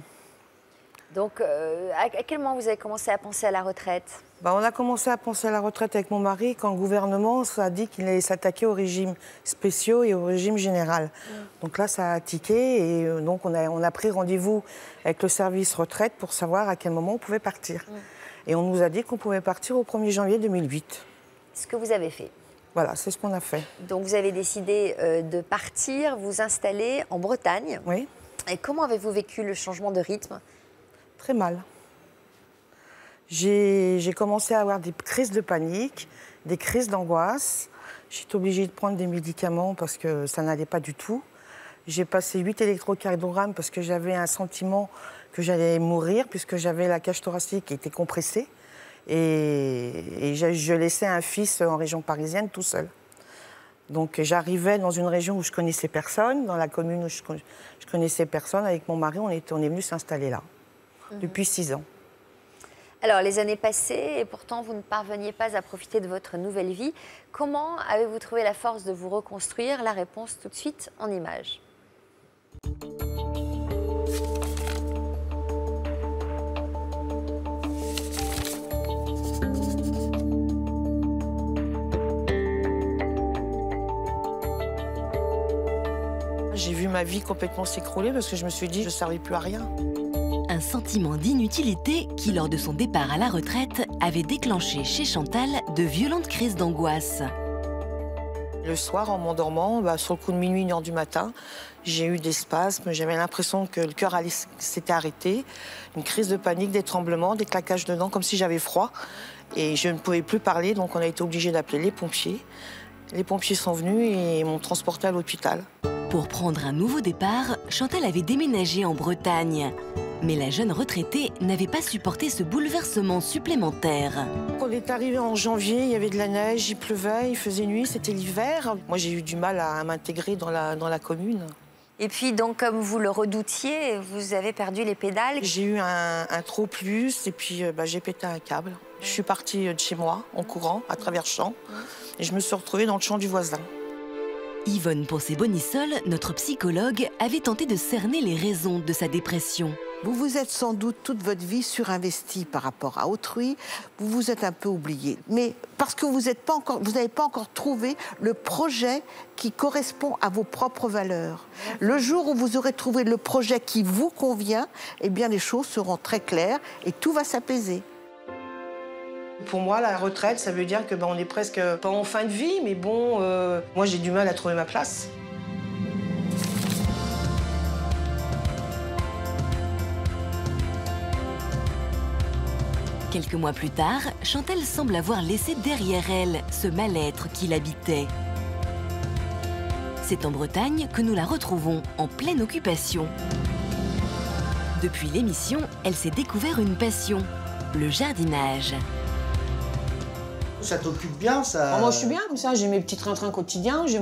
Donc, à quel moment vous avez commencé à penser à la retraite? On a commencé à penser à la retraite avec mon mari quand le gouvernement a dit qu'il allait s'attaquer aux régimes spéciaux et au régime général. Donc là, ça a tiqué et donc on a pris rendez-vous avec le service retraite pour savoir à quel moment on pouvait partir. Et on nous a dit qu'on pouvait partir au 1er janvier 2008. Ce que vous avez fait? Voilà, c'est ce qu'on a fait. Donc vous avez décidé de partir, vous installer en Bretagne. Oui. Et comment avez-vous vécu le changement de rythme? Très mal. J'ai commencé à avoir des crises de panique, des crises d'angoisse. J'étais obligée de prendre des médicaments parce que ça n'allait pas du tout. J'ai passé 8 électrocardiogrammes parce que j'avais un sentiment que j'allais mourir puisque j'avais la cage thoracique qui était compressée. Et je laissais un fils en région parisienne tout seul. Donc j'arrivais dans une région où je connaissais personne, dans la commune où je connaissais personne. Avec mon mari, on est venu s'installer là, depuis 6 ans. Alors, les années passées, et pourtant vous ne parveniez pas à profiter de votre nouvelle vie. Comment avez-vous trouvé la force de vous reconstruire? La réponse tout de suite en images. J'ai vu ma vie complètement s'écrouler parce que je me suis dit que je ne servais plus à rien. Un sentiment d'inutilité qui, lors de son départ à la retraite, avait déclenché chez Chantal de violentes crises d'angoisse. Le soir, en m'endormant, sur le coup de minuit, 1h du matin, j'ai eu des spasmes. J'avais l'impression que le cœur s'était arrêté. Une crise de panique, des tremblements, des claquages de dents, comme si j'avais froid. Et je ne pouvais plus parler, donc on a été obligé d'appeler les pompiers. Les pompiers sont venus et m'ont transporté à l'hôpital. Pour prendre un nouveau départ, Chantal avait déménagé en Bretagne. Mais la jeune retraitée n'avait pas supporté ce bouleversement supplémentaire. Quand on est arrivé en janvier, il y avait de la neige, il pleuvait, il faisait nuit, c'était l'hiver. Moi, j'ai eu du mal à m'intégrer dans la commune. Et puis, donc, comme vous le redoutiez, vous avez perdu les pédales. J'ai eu un trop plus et puis j'ai pété un câble. Je suis partie de chez moi, en courant, à travers champs. Et je me suis retrouvée dans le champ du voisin. Yvonne Poncé-Bonissol, notre psychologue, avait tenté de cerner les raisons de sa dépression. Vous vous êtes sans doute toute votre vie surinvestie par rapport à autrui, vous vous êtes un peu oublié. Mais parce que vous n'avez pas encore trouvé le projet qui correspond à vos propres valeurs. Le jour où vous aurez trouvé le projet qui vous convient, eh bien les choses seront très claires et tout va s'apaiser. Pour moi, la retraite, ça veut dire que on est presque pas en fin de vie, mais bon, moi j'ai du mal à trouver ma place. Quelques mois plus tard, Chantal semble avoir laissé derrière elle ce mal-être qui l'habitait. C'est en Bretagne que nous la retrouvons en pleine occupation. Depuis l'émission, elle s'est découvert une passion, le jardinage. Ça t'occupe bien, ça? Moi, je suis bien comme ça. J'ai mes petits trains-trains quotidiens, je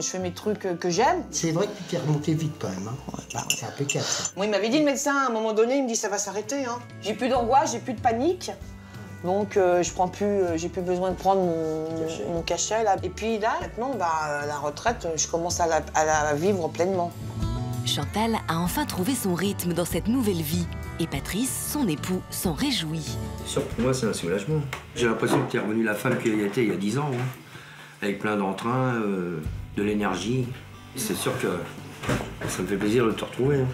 fais mes trucs que j'aime. C'est vrai que tu t'es remonté vite quand même. Hein. Ouais, bah, c'est impeccable. Ça. Moi, il m'avait dit le médecin, à un moment donné, il me dit ça va s'arrêter. Hein. J'ai plus d'angoisse, j'ai plus de panique. Donc, j'ai plus besoin de prendre mon cachet. Là. Et puis là, maintenant, la retraite, je commence à la vivre pleinement. Chantal a enfin trouvé son rythme dans cette nouvelle vie. Et Patrice, son époux, s'en réjouit. C'est sûr, pour moi, c'est un soulagement. J'ai l'impression que tu es revenue la femme qu'elle était il y a 10 ans, hein, avec plein d'entrain, de l'énergie. C'est sûr que ça me fait plaisir de te retrouver. Hein.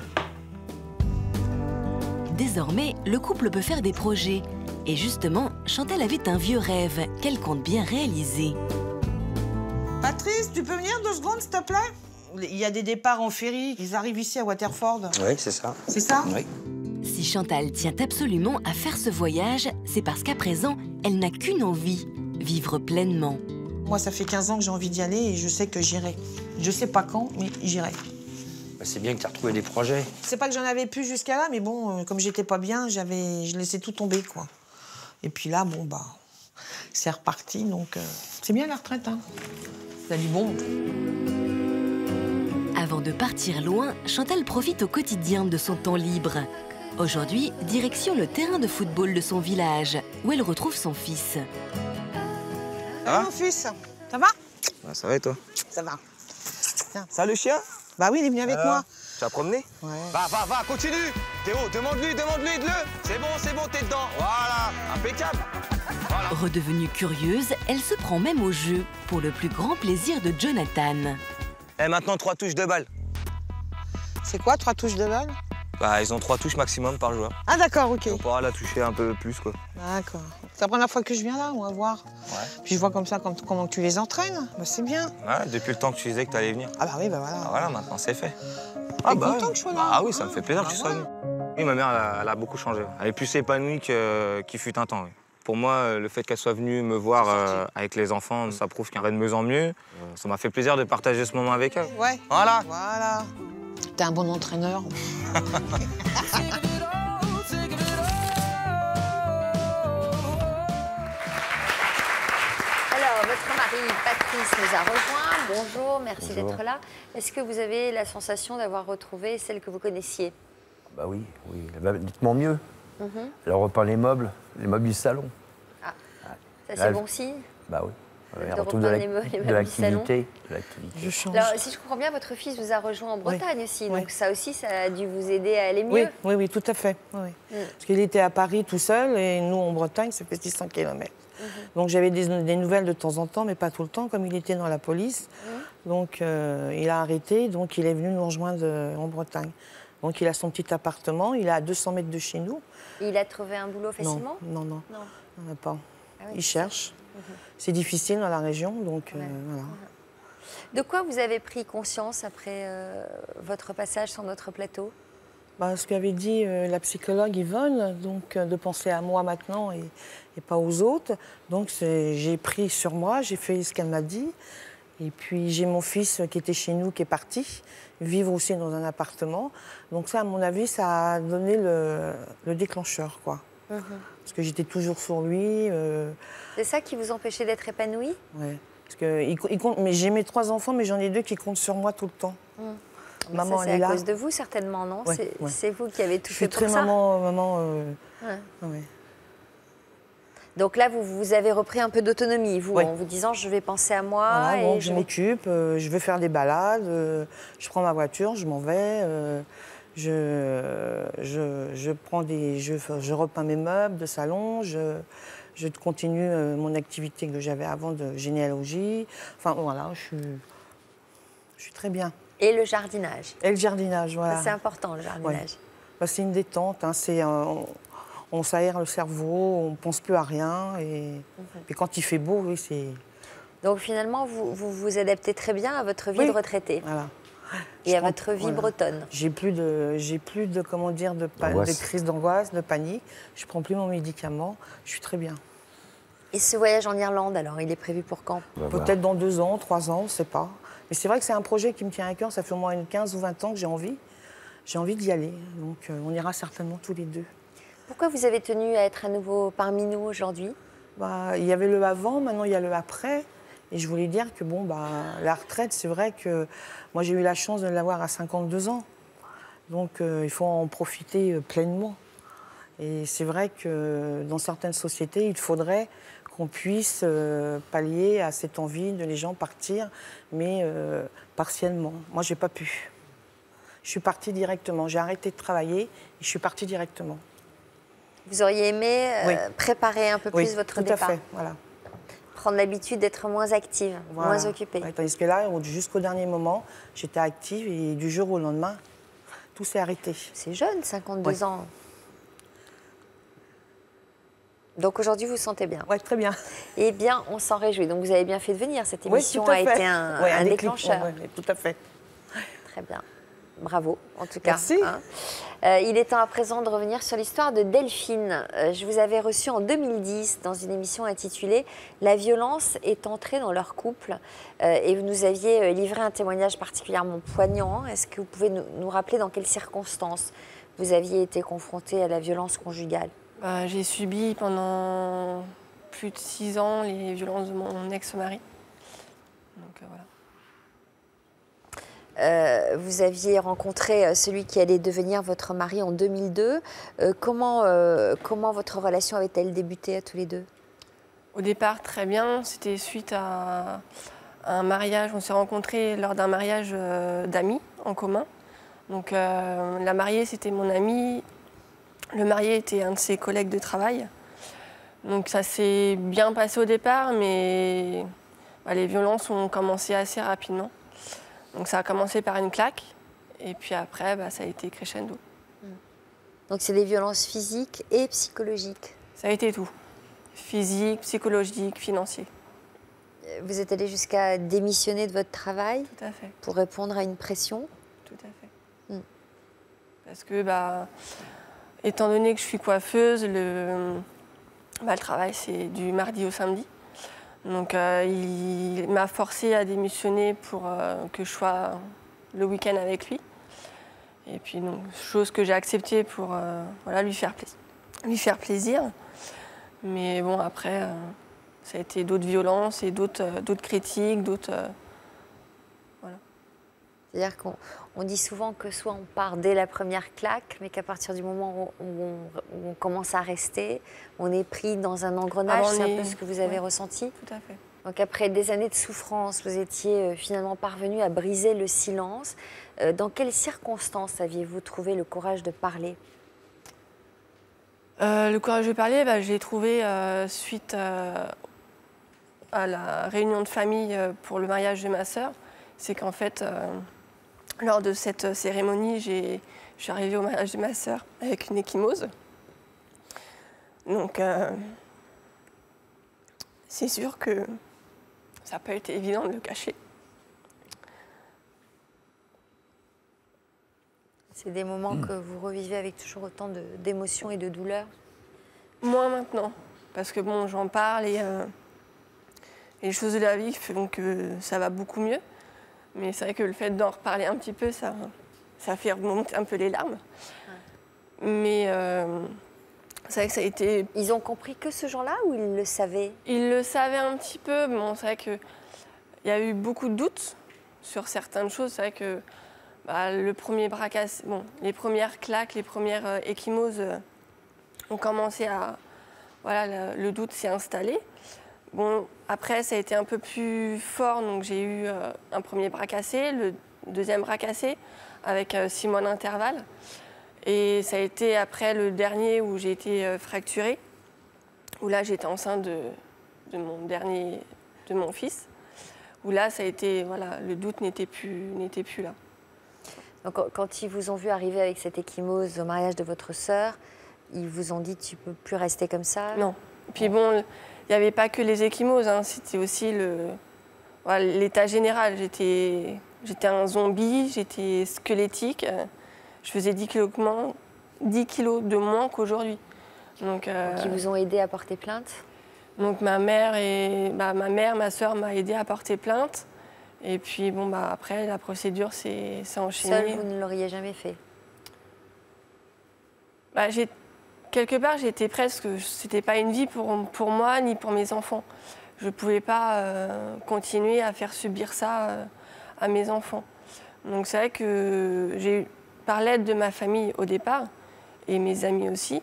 Désormais, le couple peut faire des projets. Et justement, Chantal avait un vieux rêve qu'elle compte bien réaliser. Patrice, tu peux venir 2 secondes, s'il te plaît? Il y a des départs en ferry, ils arrivent ici à Waterford. Oui, c'est ça. C'est ça? Oui. Si Chantal tient absolument à faire ce voyage, c'est parce qu'à présent, elle n'a qu'une envie, vivre pleinement. Moi, ça fait 15 ans que j'ai envie d'y aller et je sais que j'irai. Je sais pas quand, mais j'irai. Bah, c'est bien que tu as retrouvé des projets. C'est pas que j'en avais plus jusqu'à là, mais bon, comme j'étais pas bien, je laissais tout tomber, quoi. Et puis là, bon, c'est reparti, donc c'est bien la retraite, hein. Ça a du bon. Avant de partir loin, Chantal profite au quotidien de son temps libre. Aujourd'hui, direction le terrain de football de son village, où elle retrouve son fils. Ça va, mon fils? Ça va? Bah, ça va et toi? Ça va. Tiens. Ça le chien? Bah oui, il est venu avec moi. Tu as promené? Ouais. Va, continue! Théo, demande-lui, aide-le! C'est bon, t'es dedans. Voilà, impeccable. Voilà. Redevenue curieuse, elle se prend même au jeu, pour le plus grand plaisir de Jonathan. Et maintenant, 3 touches de balle. C'est quoi, 3 touches de balle? Bah, ils ont 3 touches maximum par joueur. Ah d'accord, ok. On pourra la toucher un peu plus, quoi. D'accord. C'est la première fois que je viens là, on va voir. Ouais. Puis je vois comme ça comment tu les entraînes. Bah, c'est bien. Ouais, depuis le temps que tu disais que t'allais venir. Ah bah oui, bah voilà. Ah, voilà, maintenant c'est fait. T'es content que je sois là? Ah oui, ça me fait plaisir que tu sois venu. Oui, ma mère, elle a beaucoup changé. Elle est plus épanouie qu'il fut un temps, oui. Pour moi, le fait qu'elle soit venue me voir avec les enfants, ça prouve qu'elle va de mieux en mieux. Ça m'a fait plaisir de partager ce moment avec elle. Ouais. Voilà. Voilà. T'es un bon entraîneur. Alors, votre mari, Patrice, nous a rejoints. Bonjour, merci d'être là. Est-ce que vous avez la sensation d'avoir retrouvé celle que vous connaissiez? Bah oui, nettement mieux. Elle repeint les meubles du salon. Ah, ça c'est bon signe? Bah oui. De reprendre les meubles du salon. Alors, si je comprends bien, votre fils vous a rejoint en Bretagne aussi, donc ça aussi, ça a dû vous aider à aller mieux? Oui, tout à fait. Oui. Parce qu'il était à Paris tout seul et nous, en Bretagne, ça fait 600 km. Donc j'avais des nouvelles de temps en temps, mais pas tout le temps, comme il était dans la police. Donc il a arrêté, donc il est venu nous rejoindre en Bretagne. Donc il a son petit appartement, il est à 200 mètres de chez nous. Et il a trouvé un boulot facilement? Non, il n'en a pas. Ah oui, il cherche. C'est difficile dans la région, donc voilà. De quoi vous avez pris conscience après votre passage sur notre plateau? Ce qu'avait dit la psychologue Yvonne, donc de penser à moi maintenant et pas aux autres. Donc j'ai pris sur moi, j'ai fait ce qu'elle m'a dit. Et puis j'ai mon fils qui était chez nous, qui est parti, vivre aussi dans un appartement. Donc ça, à mon avis, ça a donné le déclencheur, quoi. Parce que j'étais toujours sur lui. C'est ça qui vous empêchait d'être épanouie? Oui. Parce que il compte, mais j'ai mes 3 enfants, mais j'en ai 2 qui comptent sur moi tout le temps. Maman, elle est là. C'est à cause de vous, certainement, non? C'est vous qui avez tout fait pour ça? Je suis très maman. Ouais. Donc là, vous avez repris un peu d'autonomie, vous, en vous disant, je vais penser à moi. Voilà, et je m'occupe, je vais faire des balades, je prends ma voiture, je m'en vais, je repeins mes meubles de salon, je continue mon activité que j'avais avant de généalogie. Enfin, voilà, je suis très bien. Et le jardinage? Et le jardinage, voilà. C'est important, le jardinage. Ouais. C'est une détente, hein, on s'aère le cerveau, on ne pense plus à rien. Et quand il fait beau, oui, c'est... Donc finalement, vous vous adaptez très bien à votre vie de retraité. Voilà. Et à votre vie bretonne. J'ai plus de comment dire, de crise d'angoisse, de panique. Je prends plus mon médicament. Je suis très bien. Et ce voyage en Irlande, alors, il est prévu pour quand? Peut-être dans 2 ans, 3 ans, on ne sait pas. Mais c'est vrai que c'est un projet qui me tient à cœur. Ça fait au moins 15 ou 20 ans que j'ai envie. J'ai envie d'y aller. Donc on ira certainement tous les deux. Pourquoi vous avez tenu à être à nouveau parmi nous aujourd'hui? Il y avait le avant, maintenant il y a le après. Et je voulais dire que la retraite, c'est vrai que moi j'ai eu la chance de l'avoir à 52 ans. Donc il faut en profiter pleinement. Et c'est vrai que dans certaines sociétés, il faudrait qu'on puisse pallier à cette envie de les gens partir, mais partiellement. Moi, j'ai pas pu. Je suis partie directement. J'ai arrêté de travailler et je suis partie directement. Vous auriez aimé préparer un peu plus votre départ? Tout à fait, voilà. Prendre l'habitude d'être moins active, moins occupée. Tandis que là, jusqu'au dernier moment, j'étais active et du jour au lendemain, tout s'est arrêté. C'est jeune, 52 ans. Donc aujourd'hui, vous vous sentez bien? Oui, très bien. Eh bien, on s'en réjouit. Donc vous avez bien fait de venir. Cette émission a été un déclencheur. Oui, tout à fait. Très bien. Bravo, en tout cas. Merci. Il est temps à présent de revenir sur l'histoire de Delphine. Je vous avais reçu en 2010 dans une émission intitulée « La violence est entrée dans leur couple » et vous nous aviez livré un témoignage particulièrement poignant. Est-ce que vous pouvez nous rappeler dans quelles circonstances vous aviez été confrontée à la violence conjugale? J'ai subi pendant plus de 6 ans les violences de mon ex-mari. Donc voilà. Vous aviez rencontré celui qui allait devenir votre mari en 2002. Comment votre relation avait-elle débuté à tous les deux? Au départ, très bien. C'était suite à un mariage. On s'est rencontrés lors d'un mariage d'amis en commun. Donc la mariée, c'était mon amie. Le marié était un de ses collègues de travail. Donc ça s'est bien passé au départ, mais les violences ont commencé assez rapidement. Donc ça a commencé par une claque, et puis après, ça a été crescendo. Donc c'est des violences physiques et psychologiques? Ça a été tout. Physique, psychologique, financier. Vous êtes allé jusqu'à démissionner de votre travail? Tout à fait. Pour répondre à une pression? Tout à fait. Parce que, étant donné que je suis coiffeuse, le travail, c'est du mardi au samedi. Donc, il m'a forcée à démissionner pour que je sois le week-end avec lui. Et puis, donc, chose que j'ai acceptée pour lui faire plaisir. Mais bon, après, ça a été d'autres violences et d'autres critiques, d'autres... voilà. C'est-à-dire qu'on dit souvent que soit on part dès la première claque, mais qu'à partir du moment où on commence à rester, on est pris dans un engrenage. C'est un peu ce que vous avez ressenti? Tout à fait. Donc après des années de souffrance, vous étiez finalement parvenu à briser le silence. Dans quelles circonstances aviez-vous trouvé le courage de parler? Le courage de parler, je l'ai trouvé suite à la réunion de famille pour le mariage de ma sœur. C'est qu'en fait, lors de cette cérémonie, je suis arrivée au mariage de ma sœur avec une ecchymose. Donc, c'est sûr que ça n'a pas été évident de le cacher. C'est des moments que vous revivez avec toujours autant d'émotions et de douleurs? Moins maintenant, parce que bon, j'en parle et les choses de la vie font que ça va beaucoup mieux. Mais c'est vrai que le fait d'en reparler un petit peu, ça fait remonter un peu les larmes. Ouais. Mais c'est vrai que ça a été... Ils ont compris que ce jour-là ou ils le savaient? Ils le savaient un petit peu. Bon, c'est vrai qu'il y a eu beaucoup de doutes sur certaines choses. C'est vrai que le premier bras cassé, les premières claques, les premières ecchymoses ont commencé à... Voilà, le doute s'est installé. Bon, après, ça a été un peu plus fort, donc j'ai eu un premier bras cassé, le deuxième bras cassé, avec 6 mois d'intervalle. Et ça a été après le dernier où j'ai été fracturée, où là, j'étais enceinte de mon fils, où là, ça a été, voilà, le doute n'était plus là. Donc, quand ils vous ont vu arriver avec cette ecchymose au mariage de votre sœur, ils vous ont dit « tu ne peux plus rester comme ça » Non. Puis bon... Il n'y avait pas que les ecchymoses, c'était aussi l'état général. J'étais J'étais un zombie, j'étais squelettique. Je faisais 10 kilos de moins qu'aujourd'hui. Donc, qui vous ont aidé à porter plainte? Donc ma mère, ma soeur m'a aidé à porter plainte. Et puis bon, après, la procédure s'est enchaînée. Seule, vous ne l'auriez jamais fait? Quelque part, j'étais presque... C'était pas une vie pour moi ni pour mes enfants. Je ne pouvais pas continuer à faire subir ça à mes enfants. Donc c'est vrai que par l'aide de ma famille au départ, et mes amis aussi,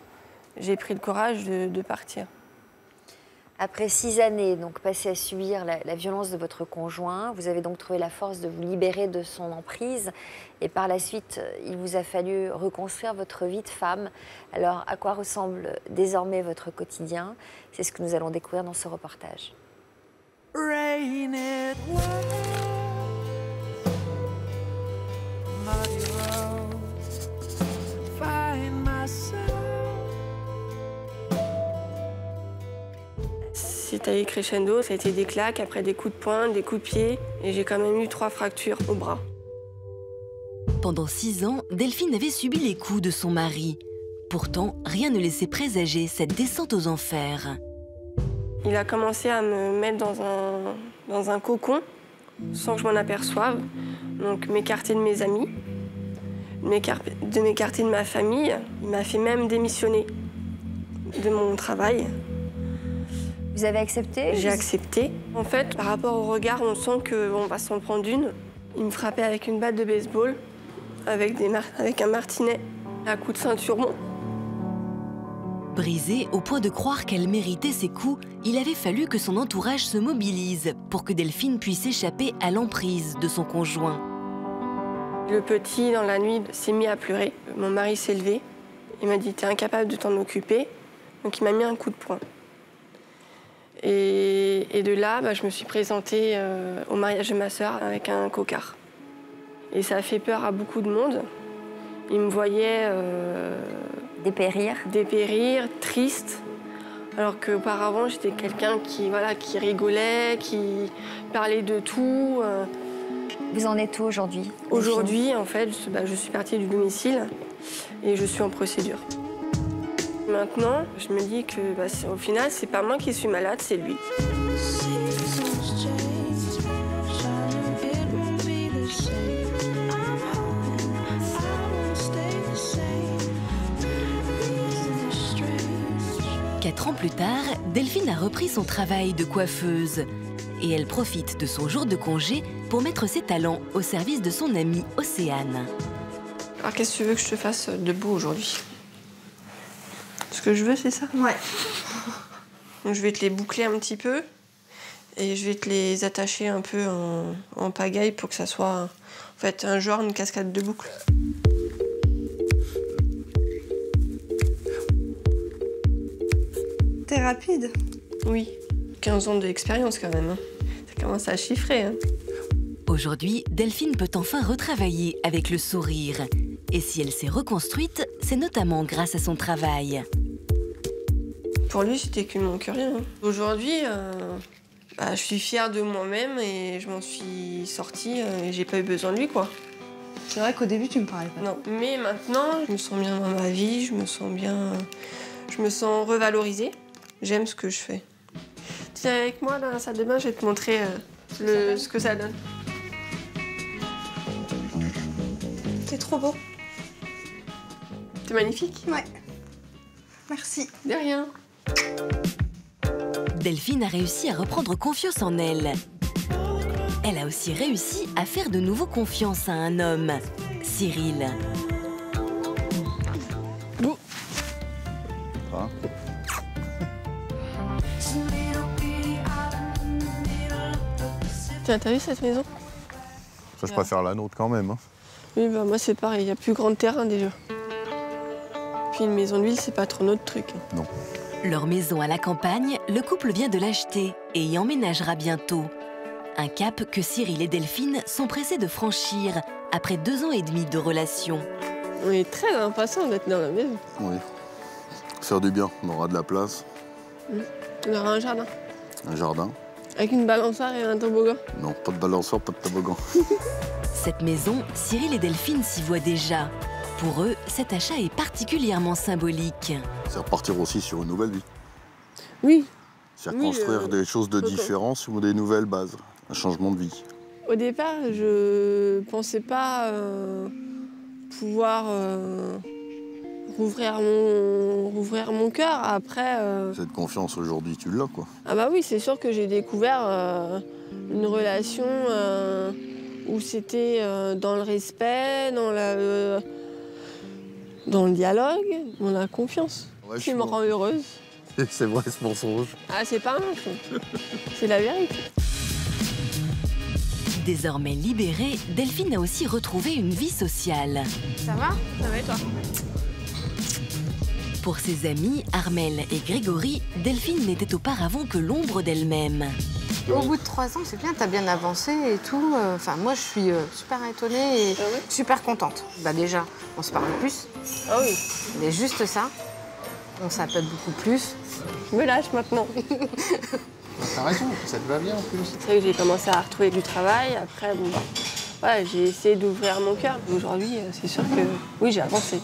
j'ai pris le courage de partir. Après 6 années donc passées à subir la violence de votre conjoint, vous avez donc trouvé la force de vous libérer de son emprise. Et par la suite, il vous a fallu reconstruire votre vie de femme. Alors, à quoi ressemble désormais votre quotidien? C'est ce que nous allons découvrir dans ce reportage. Rain it C'est allé crescendo, ça a été des claques, après des coups de poing, des coups de pied, et j'ai quand même eu 3 fractures au bras. Pendant 6 ans, Delphine avait subi les coups de son mari. Pourtant, rien ne laissait présager cette descente aux enfers. Il a commencé à me mettre dans un cocon, sans que je m'en aperçoive. Donc m'écarter de mes amis, m'écarter de ma famille. Il m'a fait même démissionner de mon travail. Vous avez accepté? J'ai accepté. En fait, par rapport au regard, on sent qu'on va s'en prendre une. Il me frappait avec une batte de baseball, avec un martinet, à coups de ceinturon. Brisée au point de croire qu'elle méritait ses coups, il avait fallu que son entourage se mobilise pour que Delphine puisse échapper à l'emprise de son conjoint. Le petit, dans la nuit, s'est mis à pleurer. Mon mari s'est levé. Il m'a dit « T'es incapable de t'en occuper ». Donc il m'a mis un coup de poing. Et de là, je me suis présentée au mariage de ma sœur avec un cocard. Et ça a fait peur à beaucoup de monde. Ils me voyaient dépérir, triste. Alors qu'auparavant, j'étais quelqu'un qui rigolait, qui parlait de tout. Vous en êtes où aujourd'hui? Aujourd'hui, en fait, je suis partie du domicile et je suis en procédure. Maintenant, je me dis que au final, c'est pas moi qui suis malade, c'est lui. Quatre ans plus tard, Delphine a repris son travail de coiffeuse. Et elle profite de son jour de congé pour mettre ses talents au service de son amie Océane. Alors qu'est-ce que tu veux que je te fasse de beau aujourd'hui? Ce que je veux, c'est ça? Ouais. Donc je vais te les boucler un petit peu et je vais te les attacher un peu en pagaille pour que ça soit en fait une cascade de boucles. T'es rapide? Oui. 15 ans d'expérience quand même. Ça commence à chiffrer. Aujourd'hui, Delphine peut enfin retravailler avec le sourire. Et si elle s'est reconstruite, c'est notamment grâce à son travail. Pour lui, c'était qu'il ne manque rien. Aujourd'hui, je suis fière de moi-même et je m'en suis sortie et j'ai pas eu besoin de lui, quoi. C'est vrai qu'au début, tu me parlais pas. Non, mais maintenant, je me sens bien dans ma vie, je me sens revalorisée. J'aime ce que je fais. Tiens, avec moi dans la salle de bain, je vais te montrer ce que ça donne. C'est trop beau. C'est magnifique. Ouais. Merci. De rien. Delphine a réussi à reprendre confiance en elle. Elle a aussi réussi à faire de nouveau confiance à un homme, Cyril. Bon. Ah. Tiens, t'as vu cette maison? Ça, je préfère la nôtre quand même. Hein. Oui, moi c'est pareil, il y a plus grand terrain déjà. Puis une maison de ville, c'est pas trop notre truc. Non. Leur maison à la campagne, le couple vient de l'acheter et y emménagera bientôt. Un cap que Cyril et Delphine sont pressés de franchir après 2 ans et demi de relation. On est très impatients d'être dans la maison. Oui. Faire du bien, on aura de la place. On aura un jardin. Un jardin. Avec une balançoire et un toboggan. Non, pas de balançoire, pas de toboggan. Cette maison, Cyril et Delphine s'y voient déjà. Pour eux, cet achat est particulièrement symbolique. C'est repartir aussi sur une nouvelle vie. Oui. C'est reconstruire des choses de différents sur des nouvelles bases. Un changement de vie. Au départ, je pensais pas pouvoir rouvrir mon cœur. Après. Cette confiance aujourd'hui, tu l'as quoi. Ah bah oui, c'est sûr que j'ai découvert une relation où c'était dans le respect, dans le dialogue, dans la confiance, qui me rend heureuse. C'est vrai ce mensonge. Ah, c'est pas un mensonge, c'est la vérité. Désormais libérée, Delphine a aussi retrouvé une vie sociale. Ça va et toi? Pour ses amis, Armel et Grégory, Delphine n'était auparavant que l'ombre d'elle-même. Au bout de 3 ans, c'est bien, t'as bien avancé et tout. Enfin, moi, je suis super étonnée et super contente. Bah déjà, on se parle plus. Ah oui. Mais juste ça, on s'appelle beaucoup plus. Je me lâche maintenant. T'as raison, ça te va bien en plus. C'est vrai que j'ai commencé à retrouver du travail. Après, bon, voilà, j'ai essayé d'ouvrir mon cœur. Aujourd'hui, c'est sûr que oui, j'ai avancé.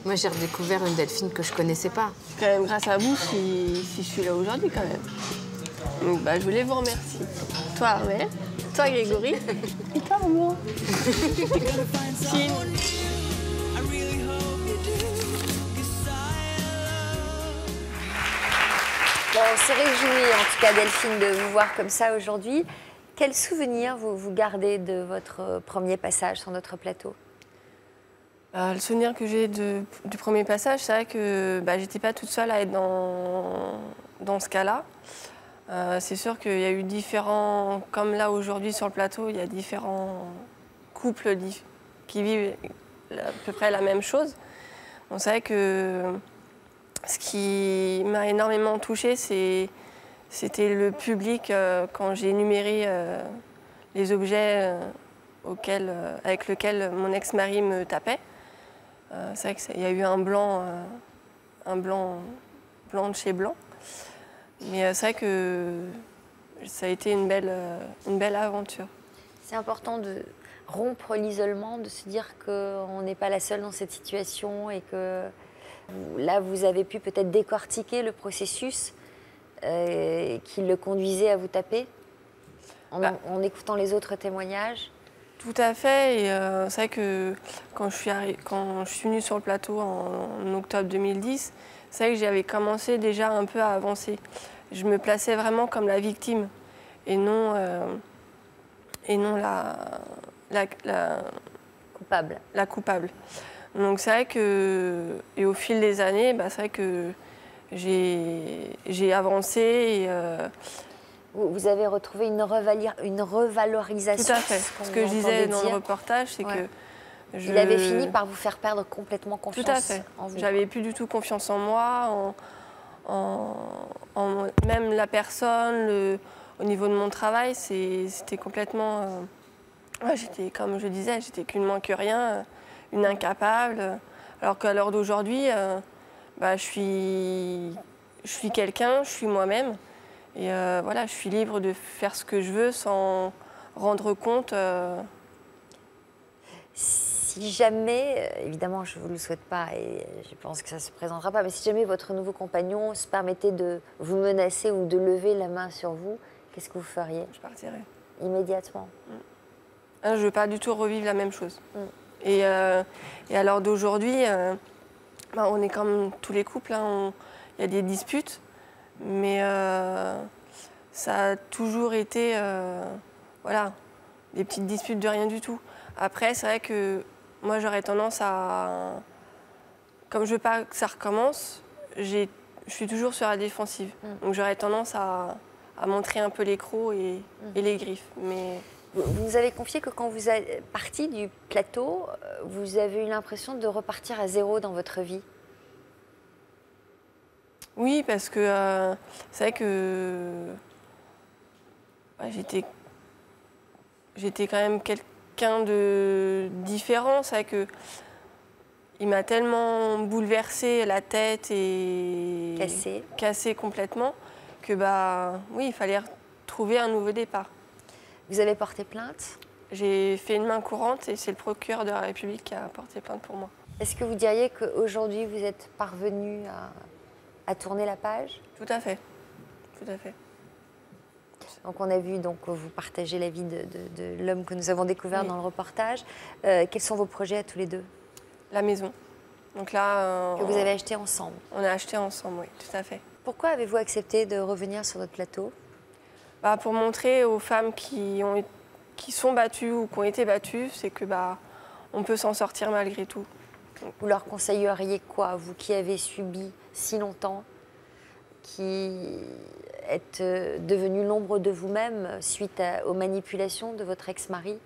Moi, j'ai redécouvert une Delphine que je connaissais pas. C'est quand même grâce à vous si je suis là aujourd'hui, quand même. Donc, bah, je voulais vous remercier. Toi, Armel, toi, Grégory, et toi, moi. Bon, on s'est réjouis, en tout cas, Delphine, de vous voir comme ça aujourd'hui. Quel souvenir vous gardez de votre premier passage sur notre plateau? Le souvenir que j'ai du premier passage, c'est vrai que j'étais pas toute seule à être dans ce cas-là. C'est sûr qu'il y a eu différents, comme là aujourd'hui sur le plateau, il y a différents couples qui vivent à peu près la même chose. On savait que ce qui m'a énormément touchée, c'était le public quand j'ai énuméré les objets avec lesquels mon ex-mari me tapait. C'est vrai qu'il y a eu un blanc de chez blanc. Mais c'est vrai que ça a été une belle aventure. C'est important de rompre l'isolement, de se dire qu'on n'est pas la seule dans cette situation et que là, vous avez pu peut-être décortiquer le processus qui le conduisait à vous taper en écoutant les autres témoignages. Tout à fait. Et c'est vrai que quand je suis venue sur le plateau en octobre 2010, c'est vrai que j'avais commencé déjà un peu à avancer. Je me plaçais vraiment comme la victime et non la coupable. La coupable. Donc c'est vrai que, et au fil des années, c'est vrai que j'ai avancé. Et, vous avez retrouvé une revalorisation. Tout à fait. Ce que je disais dans le reportage, c'est que il avait fini par vous faire perdre complètement confiance. Tout à fait. J'avais plus du tout confiance en moi, même la personne, au niveau de mon travail, c'était complètement... j'étais, comme je disais, j'étais qu'une moins que rien, une incapable. Alors qu'à l'heure d'aujourd'hui, je suis quelqu'un, je suis moi-même. Et voilà, je suis libre de faire ce que je veux sans rendre compte. Si jamais, évidemment je ne vous le souhaite pas et je pense que ça ne se présentera pas, mais si jamais votre nouveau compagnon se permettait de vous menacer ou de lever la main sur vous, qu'est-ce que vous feriez? Je partirais. Immédiatement. Je ne veux pas du tout revivre la même chose. Et à l'heure d'aujourd'hui, on est comme tous les couples, il y a des disputes, mais ça a toujours été des petites disputes de rien du tout. Après, c'est vrai que moi, j'aurais tendance à... Comme je veux pas que ça recommence, je suis toujours sur la défensive. Donc j'aurais tendance à montrer un peu les crocs et les griffes. Mais... Vous nous avez confié que quand vous êtes parti du plateau, vous avez eu l'impression de repartir à zéro dans votre vie. Oui, parce que c'est vrai que j'étais quand même quelqu'un de différent. C'est vrai que il m'a tellement bouleversé la tête et cassé complètement que oui, il fallait trouver un nouveau départ. Vous avez porté plainte? J'ai fait une main courante et c'est le procureur de la République qui a porté plainte pour moi. Est-ce que vous diriez qu'aujourd'hui, vous êtes parvenu à tourner la page? Tout à fait. Tout à fait. Donc on a vu, donc, vous partagez la vie de l'homme que nous avons découvert dans le reportage. Quels sont vos projets à tous les deux? La maison. Donc là, que vous avez acheté ensemble? On a acheté ensemble, oui, tout à fait. Pourquoi avez-vous accepté de revenir sur notre plateau? Pour montrer aux femmes qui sont battues ou qui ont été battues, c'est que on peut s'en sortir malgré tout. Vous leur conseilleriez quoi, vous qui avez subi si longtemps, qui êtes devenu l'ombre de vous-même suite aux manipulations de votre ex-mari?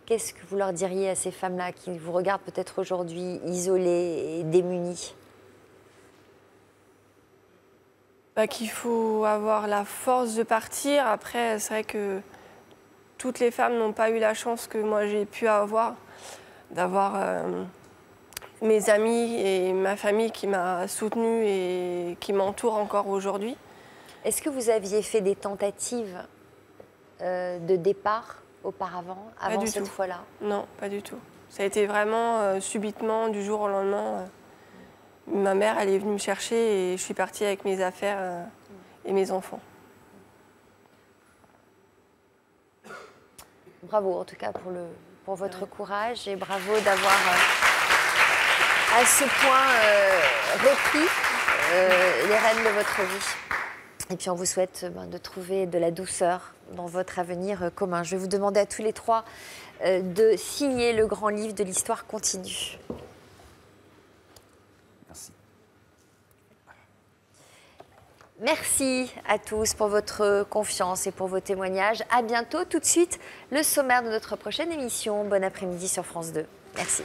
Qu'est-ce que vous leur diriez à ces femmes-là qui vous regardent peut-être aujourd'hui isolées et démunies? Qu'il faut avoir la force de partir. Après, c'est vrai que toutes les femmes n'ont pas eu la chance que moi j'ai pu avoir, d'avoir mes amis et ma famille qui m'a soutenue et qui m'entourent encore aujourd'hui. Est-ce que vous aviez fait des tentatives de départ auparavant, avant cette fois-là? Non, pas du tout. Ça a été vraiment subitement, du jour au lendemain. Ma mère, elle est venue me chercher et je suis partie avec mes affaires et mes enfants. Bravo en tout cas pour votre courage et bravo d'avoir à ce point repris les rênes de votre vie. Et puis on vous souhaite de trouver de la douceur dans votre avenir commun. Je vais vous demander à tous les trois de signer le grand livre de l'histoire continue. Merci. Merci à tous pour votre confiance et pour vos témoignages. À bientôt. Tout de suite, le sommaire de notre prochaine émission. Bon après-midi sur France 2. Merci.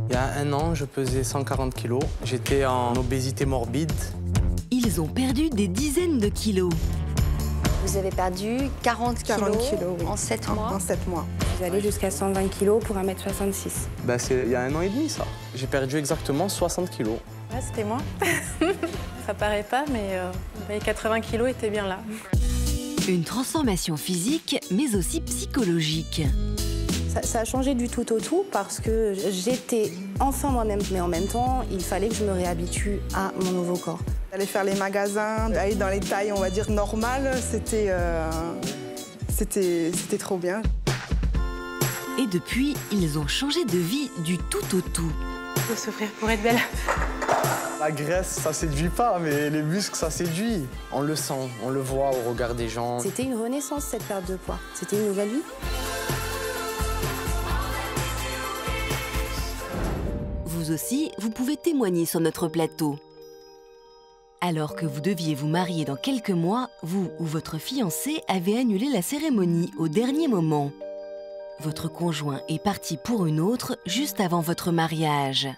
Il y a un an, je pesais 140 kilos. J'étais en obésité morbide. Ils ont perdu des dizaines de kilos. Vous avez perdu 40 kilos oui. En 7 mois. En 7 mois. Vous allez jusqu'à 120 kilos pour 1m66. C'est il y a un an et demi, ça. J'ai perdu exactement 60 kilos. Ouais, c'était moi. Ça paraît pas, mais les 80 kilos étaient bien là. Une transformation physique, mais aussi psychologique. Ça a changé du tout au tout parce que j'étais enfin moi-même, mais en même temps, il fallait que je me réhabitue à mon nouveau corps. Aller faire les magasins, aller dans les tailles, on va dire, normales, c'était trop bien. Et depuis, ils ont changé de vie du tout au tout. Il faut souffrir pour être belle. La graisse, ça séduit pas, mais les muscles, ça séduit. On le sent, on le voit au regard des gens. C'était une renaissance, cette perte de poids. C'était une nouvelle vie. Vous aussi, vous pouvez témoigner sur notre plateau. Alors que vous deviez vous marier dans quelques mois, vous ou votre fiancé avez annulé la cérémonie au dernier moment. Votre conjoint est parti pour une autre juste avant votre mariage.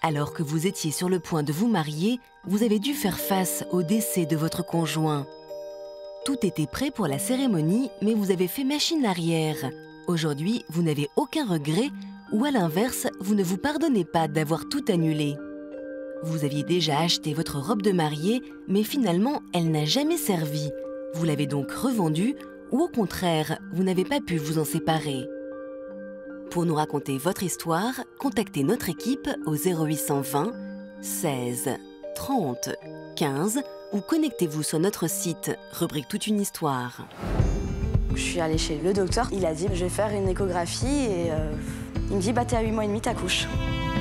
Alors que vous étiez sur le point de vous marier, vous avez dû faire face au décès de votre conjoint. Tout était prêt pour la cérémonie, mais vous avez fait machine arrière. Aujourd'hui, vous n'avez aucun regret, ou à l'inverse, vous ne vous pardonnez pas d'avoir tout annulé. Vous aviez déjà acheté votre robe de mariée, mais finalement, elle n'a jamais servi. Vous l'avez donc revendue, ou au contraire, vous n'avez pas pu vous en séparer. Pour nous raconter votre histoire, contactez notre équipe au 0820 16 30 15 ou connectez-vous sur notre site, rubrique Toute une histoire. Je suis allée chez le docteur, il a dit je vais faire une échographie et il me dit t'es à 8 mois et demi, t'accouches.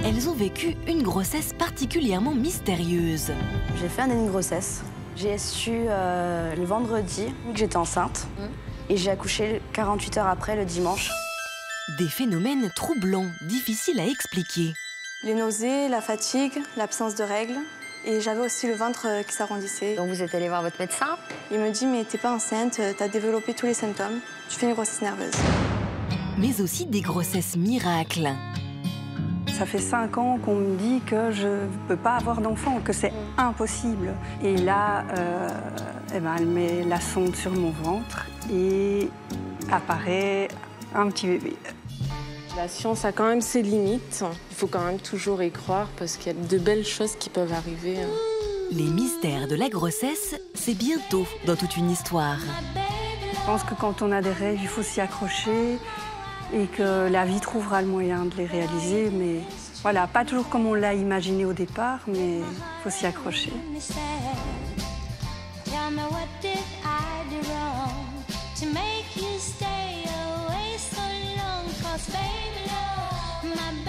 Elles ont vécu une grossesse particulièrement mystérieuse. J'ai fait un début de grossesse. J'ai su le vendredi que j'étais enceinte et j'ai accouché 48 heures après, le dimanche. Des phénomènes troublants, difficiles à expliquer. Les nausées, la fatigue, l'absence de règles. Et j'avais aussi le ventre qui s'arrondissait. Donc vous êtes allé voir votre médecin? Il me dit mais t'es pas enceinte, t'as développé tous les symptômes, tu fais une grossesse nerveuse. Mais aussi des grossesses miracles. Ça fait 5 ans qu'on me dit que je ne peux pas avoir d'enfant, que c'est impossible. Et là, elle met la sonde sur mon ventre et apparaît un petit bébé. La science a quand même ses limites. Il faut quand même toujours y croire parce qu'il y a de belles choses qui peuvent arriver. Les mystères de la grossesse, c'est bientôt dans toute une histoire. Je pense que quand on a des rêves, il faut s'y accrocher et que la vie trouvera le moyen de les réaliser. Mais voilà, pas toujours comme on l'a imaginé au départ, mais il faut s'y accrocher. To make you stay away so long, 'cause baby love, my